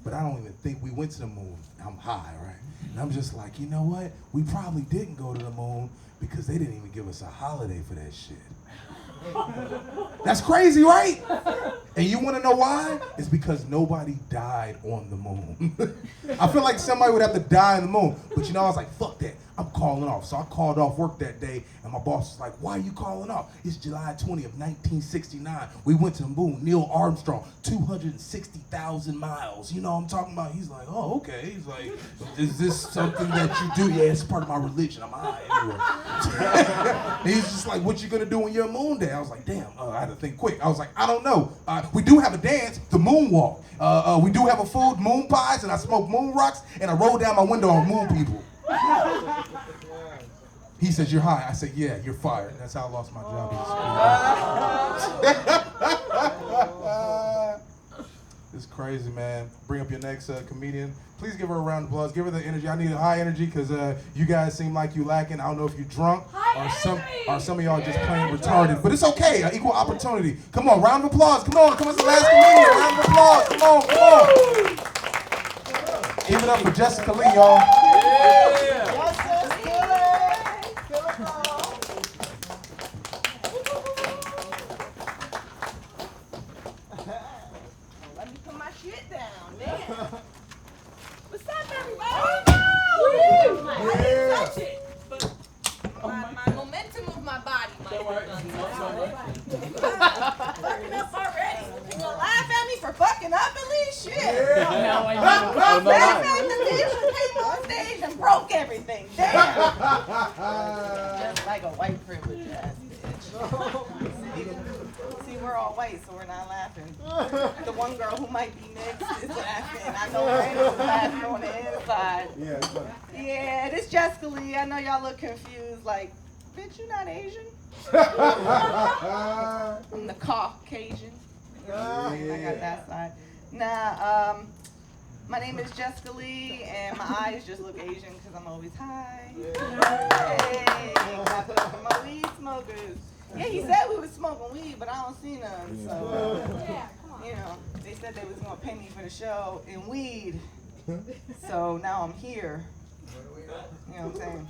But I don't even think we went to the moon. I'm high, right? And I'm just like, you know what? We probably didn't go to the moon because they didn't even give us a holiday for that shit. That's crazy, right? And you want to know why? It's because nobody died on the moon. I feel like somebody would have to die on the moon. But you know, I was like, fuck that. I'm calling off. So I called off work that day, and my boss was like, why are you calling off? It's July 20th, 1969. We went to the moon. Neil Armstrong, 260,000 miles. You know what I'm talking about? He's like, oh, okay. He's like, is this something that you do? Yeah, it's part of my religion. I'm high anyway. He's just like, what you gonna do on your moon day? I was like, damn, I had to think quick. I was like, I don't know. We do have a dance, the moonwalk. We do have a food, moon pies, and I smoke moon rocks, and I roll down my window on moon people. He says, you're high. I said, yeah, you're fired. That's how I lost my job. It's crazy, man. Bring up your next comedian. Please give her a round of applause. Give her the energy. I need a high energy because you guys seem like you lacking. I don't know if you're drunk or some of y'all just plain retarded. But it's okay. Equal opportunity. Come on, round of applause. Come on, it's the last comedian. Round of applause. Come on. Give it up for Jessica Lee, y'all. Let me put my shit down. Damn. What's up, everybody? I didn't touch it, but my momentum of my body might have fucking up already. You gonna laugh at me for fucking up at least? Shit. I no said lie. it, the bitch came on stage and broke everything. Damn. Just like a white privilege ass bitch. See, we're all white, so we're not laughing. The one girl who might be mixed is laughing. I know Brandon's laughing on the inside. Yeah, it's funny. Yeah, this Jessica Lee. I know y'all look confused. Like, bitch, you not Asian? I'm the Caucasian. I got that side. Nah, my name is Jessica Lee, and my eyes just look Asian because I'm always high. Hey, clap it up for my weed smokers. Yeah, he said we was smoking weed, but I don't see none. So, you know, they said they was gonna pay me for the show in weed. So now I'm here. You know what I'm saying?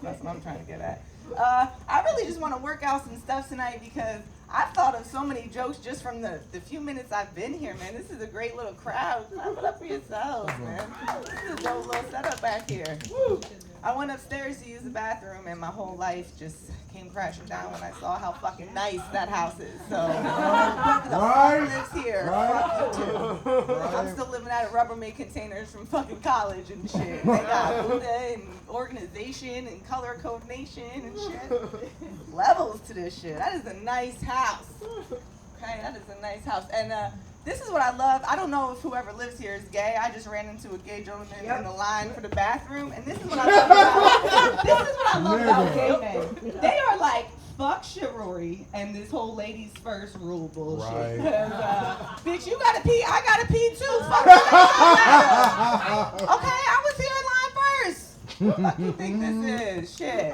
That's what I'm trying to get at. I really just want to work out some stuff tonight because I've thought of so many jokes just from the few minutes I've been here, man. This is a great little crowd. Clap it up for yourselves, man. This is a dope little setup back here. I went upstairs to use the bathroom, and my whole life just came crashing down when I saw how fucking nice that house is. So, whoever the fuck lives here, fuck you too. I'm still living out of Rubbermaid containers from fucking college and shit. They got Buddha and organization and color coordination and shit. Levels to this shit. That is a nice house. Okay, that is a nice house. And this is what I love. I don't know if whoever lives here is gay. I just ran into a gay gentleman in the line for the bathroom, and this is what I love about this is what I love about gay men. They are like, fuck chivalry and this whole ladies first rule bullshit. Right. Because, bitch, you gotta pee, I gotta pee too. Fuck you. Okay, I was here in line first. What the fuck you think this is? Shit.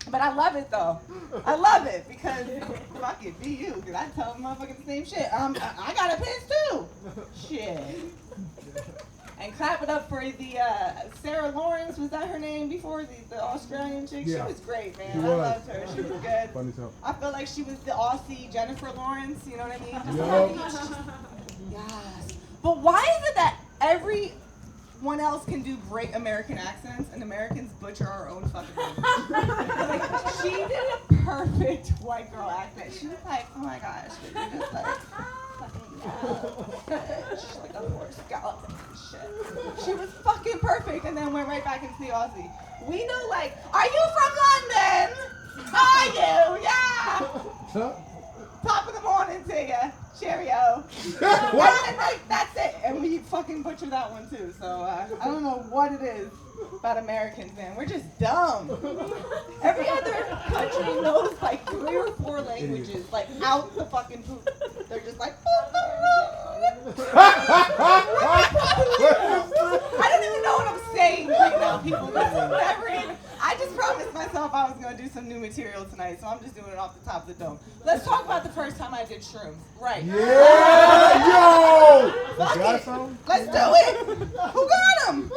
But I love it though. I love it because fuck it, be you. Cause I tell motherfuckers the same shit. I got a piss too. Shit. And clap it up for the Sarah Lawrence, was that her name before? The Australian chick? Yeah. She was great, man. She I was. loved her. She was good. Funny stuff. I feel like she was the Aussie Jennifer Lawrence, you know what I mean? Just yes. But why is it that everyone else can do great American accents and Americans butcher our own fucking language? Like, she did a perfect white girl accent. She was like, oh my gosh, you're just like, fucking bitch, like a horse gallop and shit. She was fucking perfect and then went right back into the Aussie. We know, like, are you from London? Are you? Yeah. Top of the morning to you. Cheerio. And like, that's it. And we fucking butcher that one too. So I don't know what it is about Americans, man. We're just dumb. Every other country knows like 3 or 4 languages, like out the fucking poop. They're just like, I don't even know what I'm saying right now, people. This is never even. I just promised myself I was going to do some new material tonight, so I'm just doing it off the top of the dome. Let's talk about the first time I did shrooms. Right. Yeah, yo! Fuck You got it. some? Let's do it. Who got them?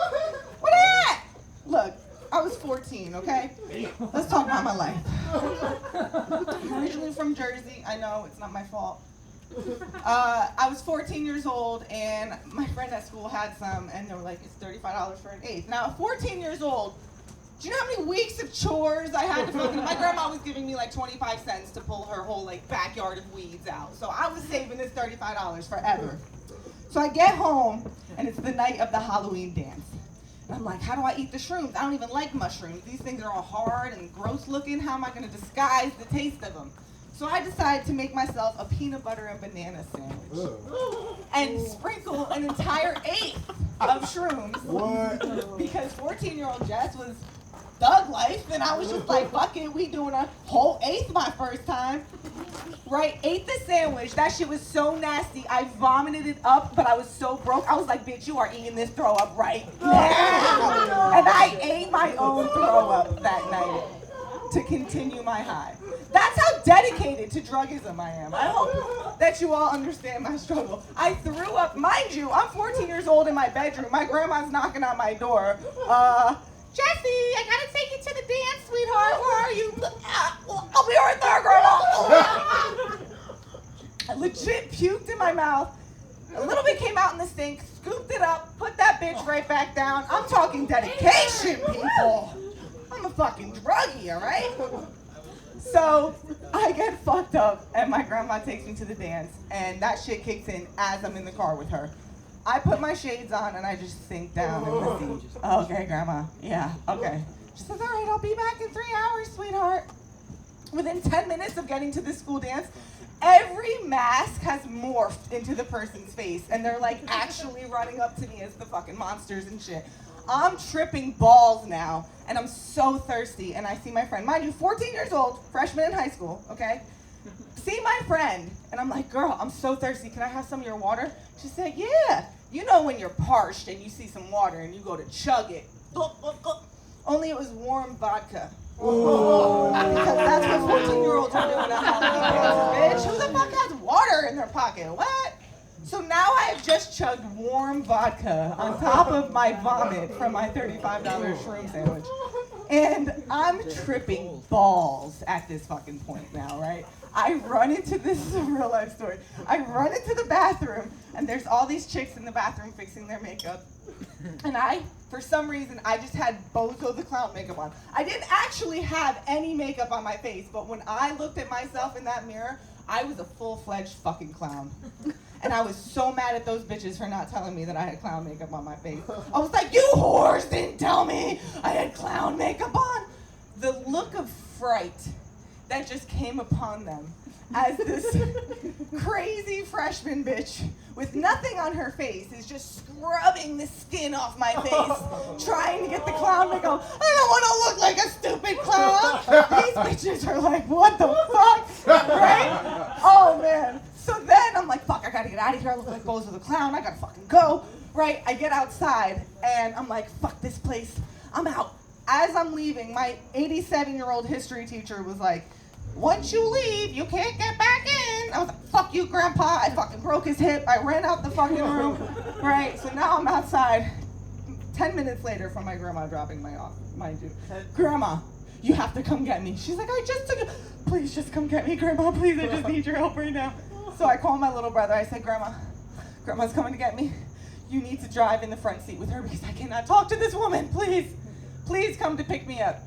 What at? Look, I was 14, okay? Let's talk about my life. I'm originally from Jersey. I know, it's not my fault. I was 14 years old, and my friend at school had some, and they were like, it's $35 for an eighth. Now, at 14 years old, do you know how many weeks of chores I had to fucking... My grandma was giving me like 25 cents to pull her whole like backyard of weeds out. So I was saving this $35 forever. So I get home, and it's the night of the Halloween dance. And I'm like, how do I eat the shrooms? I don't even like mushrooms. These things are all hard and gross looking. How am I going to disguise the taste of them? So I decided to make myself a peanut butter and banana sandwich. And sprinkle an entire eighth of shrooms. What? Because 14-year-old Jess was thug life, and I was just like, fuck it, we doing a whole eighth my first time. Right, ate the sandwich. That shit was so nasty. I vomited it up, but I was so broke. I was like, bitch, you are eating this throw up right now. And I ate my own throw up that night to continue my high. That's how dedicated to drugism I am. I hope that you all understand my struggle. I threw up, mind you, I'm 14 years old in my bedroom. My grandma's knocking on my door. Jesse, I gotta take you to the dance, sweetheart. Where are you? I'll be right there, Grandma. I legit puked in my mouth. A little bit came out in the sink, scooped it up, put that bitch right back down. I'm talking dedication, people. I'm a fucking druggie, all right? So I get fucked up, and my grandma takes me to the dance, and that shit kicks in as I'm in the car with her. I put my shades on and I just sink down in the seat. Okay, Grandma. Yeah, okay. She says, all right, I'll be back in 3 hours, sweetheart. Within 10 minutes of getting to this school dance, every mask has morphed into the person's face, and they're like actually running up to me as the fucking monsters and shit. I'm tripping balls now, and I'm so thirsty, and I see my friend, mind you, 14 years old, freshman in high school, okay? See my friend, and I'm like, girl, I'm so thirsty, can I have some of your water? She said, yeah. You know when you're parched and you see some water and you go to chug it. Only it was warm vodka. Because that's what 14-year-olds are doing at Halloween dances, bitch. Who the fuck has water in their pocket? What? So now I have just chugged warm vodka on top of my vomit from my $35 shroom sandwich. And I'm tripping balls at this fucking point now, right? I run into, this is a real life story. I run into the bathroom and there's all these chicks in the bathroom fixing their makeup. And for some reason, I just had Bozo the Clown makeup on. I didn't actually have any makeup on my face, but when I looked at myself in that mirror, I was a full-fledged fucking clown. And I was so mad at those bitches for not telling me that I had clown makeup on my face. I was like, you whores didn't tell me I had clown makeup on. The look of fright that just came upon them as this crazy freshman bitch with nothing on her face is just scrubbing the skin off my face, trying to get the clown makeup. I don't want to look like a stupid clown. These bitches are like, what the fuck, right? Oh man. So then I'm like, fuck, I gotta get out of here. I look like Bozo the Clown. I gotta fucking go, right? I get outside and I'm like, fuck this place. I'm out. As I'm leaving, my 87-year-old history teacher was like, once you leave, you can't get back in. I was like, fuck you, Grandpa. I fucking broke his hip. I ran out the fucking room, right? So now I'm outside 10 minutes later from my grandma dropping my off, mind you. Grandma, you have to come get me. She's like, I just took it. Please just come get me, Grandma. Please, I just need your help right now. So I call my little brother. I say, Grandma's coming to get me. You need to drive in the front seat with her because I cannot talk to this woman. Please come to pick me up.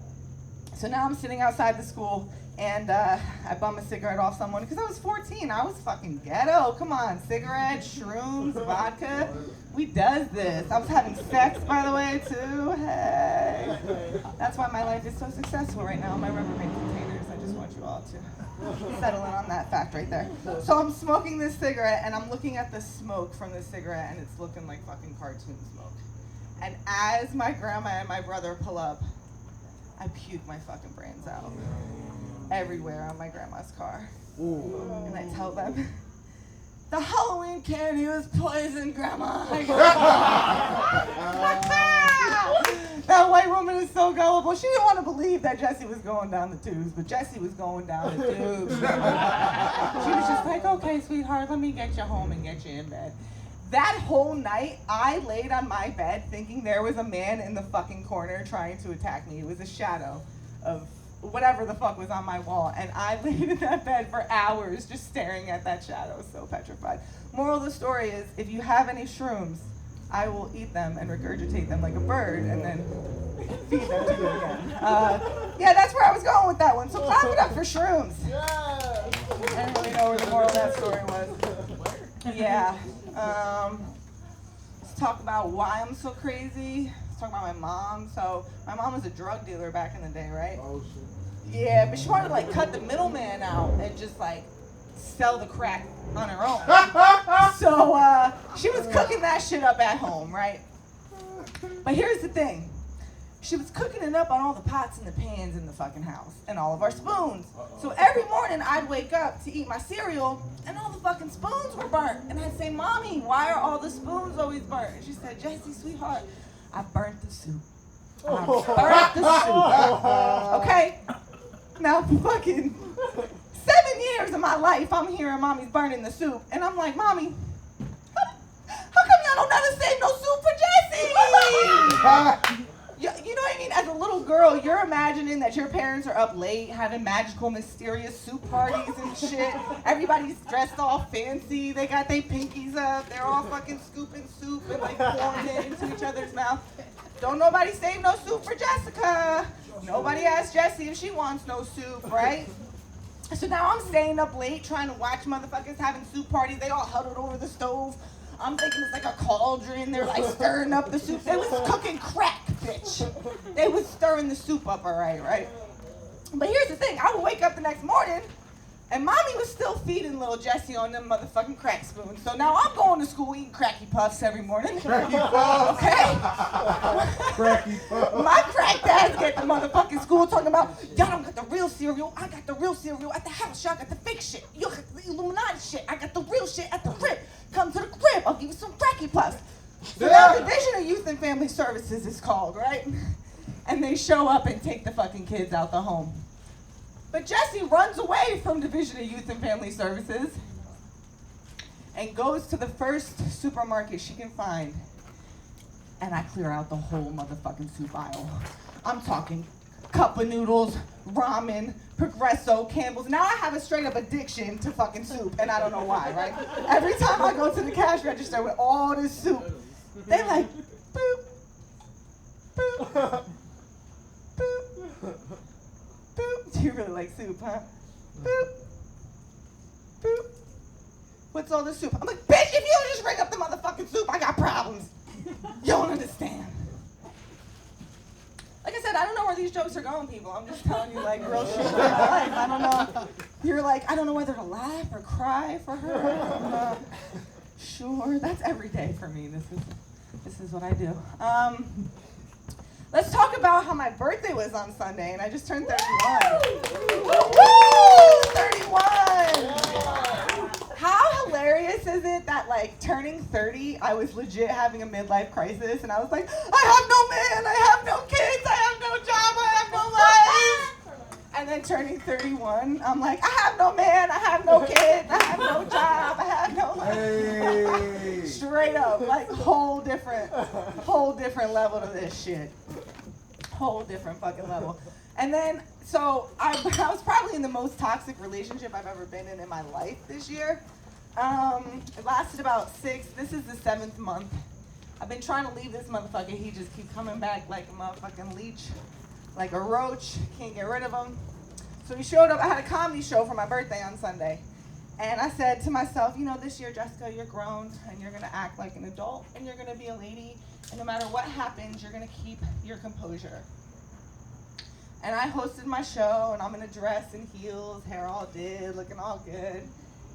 So now I'm sitting outside the school and I bum a cigarette off someone because I was 14. I was fucking ghetto. Come on, cigarettes, shrooms, vodka. We does this. I was having sex, by the way, too. Hey. That's why my life is so successful right now. My Rubbermaid containers. I just want you all to settle in on that fact right there. So I'm smoking this cigarette and I'm looking at the smoke from this cigarette and it's looking like fucking cartoon smoke. And as my grandma and my brother pull up, I puke my fucking brains out everywhere on my grandma's car. And I tell them, the Halloween candy was poison, Grandma. That white woman is so gullible. She didn't want to believe that Jesse was going down the tubes, but Jesse was going down the tubes. She was just like, okay, sweetheart, let me get you home and get you in bed. That whole night, I laid on my bed thinking there was a man in the fucking corner trying to attack me. It was a shadow of whatever the fuck was on my wall. And I laid in that bed for hours just staring at that shadow, so petrified. Moral of the story is, if you have any shrooms, I will eat them and regurgitate them like a bird and then feed them to you again. Yeah, that's where I was going with that one. So clap it up for shrooms. I don't really know where the moral of that story was. Yeah. Let's talk about why I'm so crazy. Let's talk about my mom. So my mom was a drug dealer back in the day, right? Oh, shit. Yeah, but she wanted to like cut the middleman out and just like sell the crack on her own. So she was cooking that shit up at home, right? But here's the thing. She was cooking it up on all the pots and the pans in the fucking house and all of our spoons. So every morning I'd wake up to eat my cereal and all the fucking spoons were burnt. And I'd say, Mommy, why are all the spoons always burnt? And she said, Jessie, sweetheart, I burnt the soup. I burnt the soup. Okay? Now fucking 7 years of my life I'm hearing Mommy's burning the soup. And I'm like, Mommy, how come y'all don't never save no soup for Jessie? You know what I mean? As a little girl, you're imagining that your parents are up late having magical, mysterious soup parties and shit. Everybody's dressed all fancy. They got their pinkies up. They're all fucking scooping soup and like pouring it into each other's mouth. Don't nobody save no soup for Jessica. Nobody asked Jessie if she wants no soup, right? So now I'm staying up late trying to watch motherfuckers having soup parties. They all huddled over the stove. I'm thinking it's like a cauldron. They're like stirring up the soup. They was cooking crack, bitch. They was stirring the soup up, all right? But here's the thing. I would wake up the next morning, and mommy was still feeding little Jessie on them motherfucking crack spoons. So now I'm going to school eating Cracky Puffs every morning. Cracky Puffs. Okay? Cracky Puffs. My crack dads get the motherfucking school talking about, y'all don't got the real cereal. I got the real cereal at the house. Y'all got the fake shit. You got the Illuminati shit. I got the real shit at the crib. Come to the crib. I'll give you some Cracky Puffs. So now Division of Youth and Family Services is called, right? And they show up and take the fucking kids out the home. But Jessie runs away from Division of Youth and Family Services and goes to the first supermarket she can find. And I clear out the whole motherfucking soup aisle. I'm talking cup of noodles, ramen, Progresso, Campbell's. Now I have a straight up addiction to fucking soup, and I don't know why, right? Every time I go to the cash register with all this soup, they like, boop, boop, boop, boop. You really like soup, huh? Boop, boop. What's all this soup? I'm like, bitch, if you don't just ring up the motherfucking soup, I got problems. You don't understand. Like I said, I don't know where these jokes are going, people. I'm just telling you, like, real shit in my life. I don't know. You're like, I don't know whether to laugh or cry for her. I'm not sure. That's every day for me. This is what I do. Let's talk about how my birthday was on Sunday, and I just turned 31. Woo! 31! How hilarious is it that, like, turning 30, I was legit having a midlife crisis, and I was like, I have no man, I have no kids, I have no job, I have no life. And then turning 31, I'm like, I have no man, I have no kids, I have no job, I have no life. Hey. Straight up, like, whole different level to this shit. Whole different fucking level. And then, so I was probably in the most toxic relationship I've ever been in my life this year. It lasted about this is the 7th month. I've been trying to leave this motherfucker. He just keeps coming back like a motherfucking leech, like a roach. Can't get rid of him. So he showed up. I had a comedy show for my birthday on Sunday. And I said to myself, you know, this year, Jessica, you're grown and you're going to act like an adult and you're going to be a lady. And no matter what happens, you're going to keep your composure. And I hosted my show, and I'm in a dress and heels, hair all did, looking all good.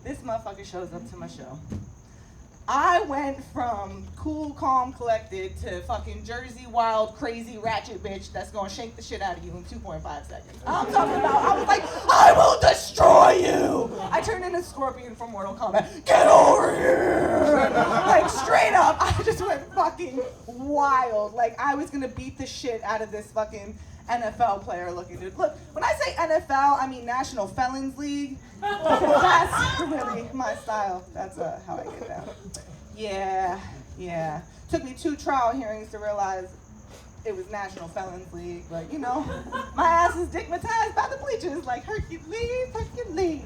This motherfucker shows up to my show. I went from cool, calm, collected to fucking Jersey wild, crazy, ratchet bitch that's gonna shake the shit out of you in 2.5 seconds. I'm talking about, I was like, I will destroy you! I turned into Scorpion from Mortal Kombat. Get over here! Like, straight up, I just went fucking wild. Like, I was gonna beat the shit out of this fucking NFL player looking dude. Look, when I say NFL, I mean National Felons League. That's really my style. That's how I get down. Yeah. Took me 2 trial hearings to realize it was National Felons League, but you know, my ass is stigmatized by the bleachers like Hercules. Yes, baby,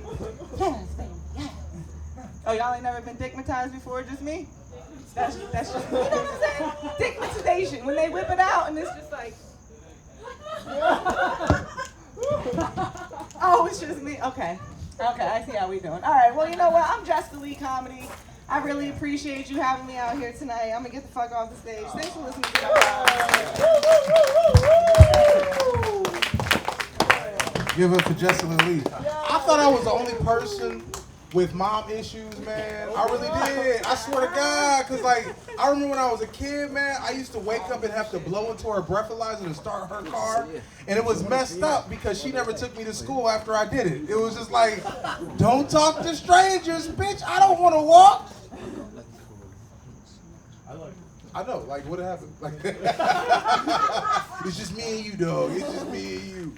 yes. Oh, y'all ain't never been stigmatized before, just me? That's just, you know what I'm saying? Stigmatization, when they whip it out and it's just like, oh, it's just me. Okay, I see how we doing. All right, well, you know what? I'm Jessica Lee Comedy. I really appreciate you having me out here tonight. I'm gonna get the fuck off the stage. Thanks for listening to my Give it up for Jessica Lee. I thought I was the only person with mom issues, man. I really did. I swear to God, because, like, I remember when I was a kid, man, I used to wake up and have to blow into her breathalyzer to start her car. And it was messed up because she never took me to school after I did it. It was just like, don't talk to strangers, bitch. I don't want to walk. I know, like, what happened? Like, it's just me and you, dog. It's just me and you.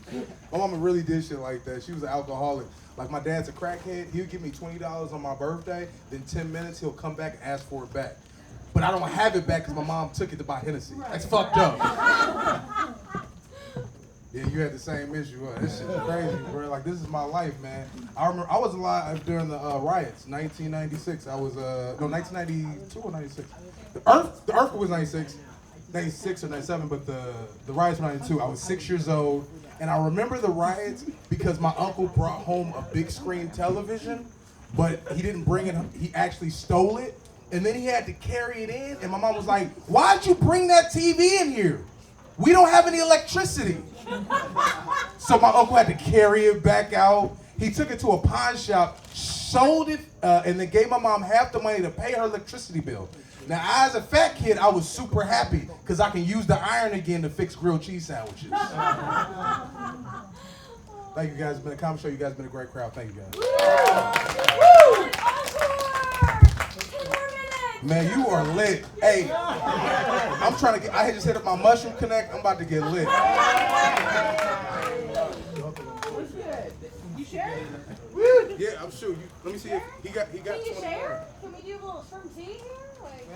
My mama really did shit like that. She was an alcoholic. Like, my dad's a crackhead. He'll give me $20 on my birthday. Then 10 minutes, he'll come back and ask for it back. But I don't have it back because my mom took it to buy Hennessy. That's fucked up. Yeah, you had the same issue. This shit is crazy, bro. Like, this is my life, man. I remember I was alive during the riots, 1996. I was, no, 1992 or 96. The earthquake was 96 or 97, but the riots were 92. I was 6 years old, and I remember the riots because my uncle brought home a big screen television, but he didn't bring it, he actually stole it, And then he had to carry it in, and my mom was like, why'd you bring that TV in here? We don't have any electricity. So my uncle had to carry it back out. He took it to a pawn shop, sold it, and then gave my mom half the money to pay her electricity bill. Now, as a fat kid, I was super happy because I can use the iron again to fix grilled cheese sandwiches. Thank you guys. It's been a comedy show. You guys have been a great crowd. Thank you guys. Man, you are lit. Hey, I'm trying to get, I just hit up my Mushroom Connect. I'm about to get lit. You share? Yeah, I'm sure. Let me see if he got. Can you share? Can we do a little shrimp tea here? Like,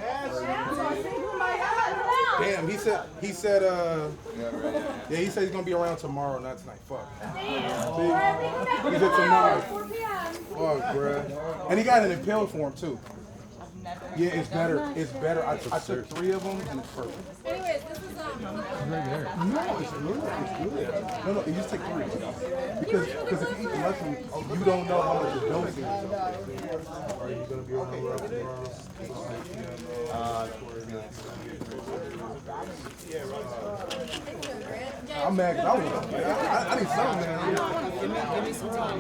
Damn, he said, he said he's gonna be around tomorrow, not tonight. Fuck. Damn. See? He said tomorrow. 4 p.m. Fuck, bruh. And he got it in pill form too. Yeah, it's better. It's better. I took 3 of them and it's perfect. Anyways, this is No, it's good. It's good. No, you just take 3. Because if you eat the mushroom, you don't know how much the dose is. Are you gonna be around tomorrow? I'm mad because I need something, man. Give me some time.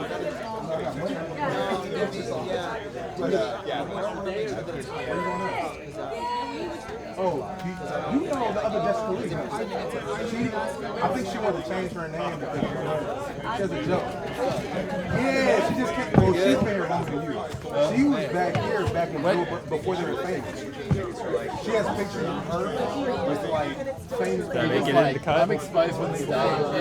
Oh, you know the other Jessica Lee. I think she wanted to change her name because she has a joke. Yeah, she just can't. Well, she's been here longer than you. She was back here back when before they were famous. She has pictures of her with like famous people. That make it in the cut? That makes spice with the stuff.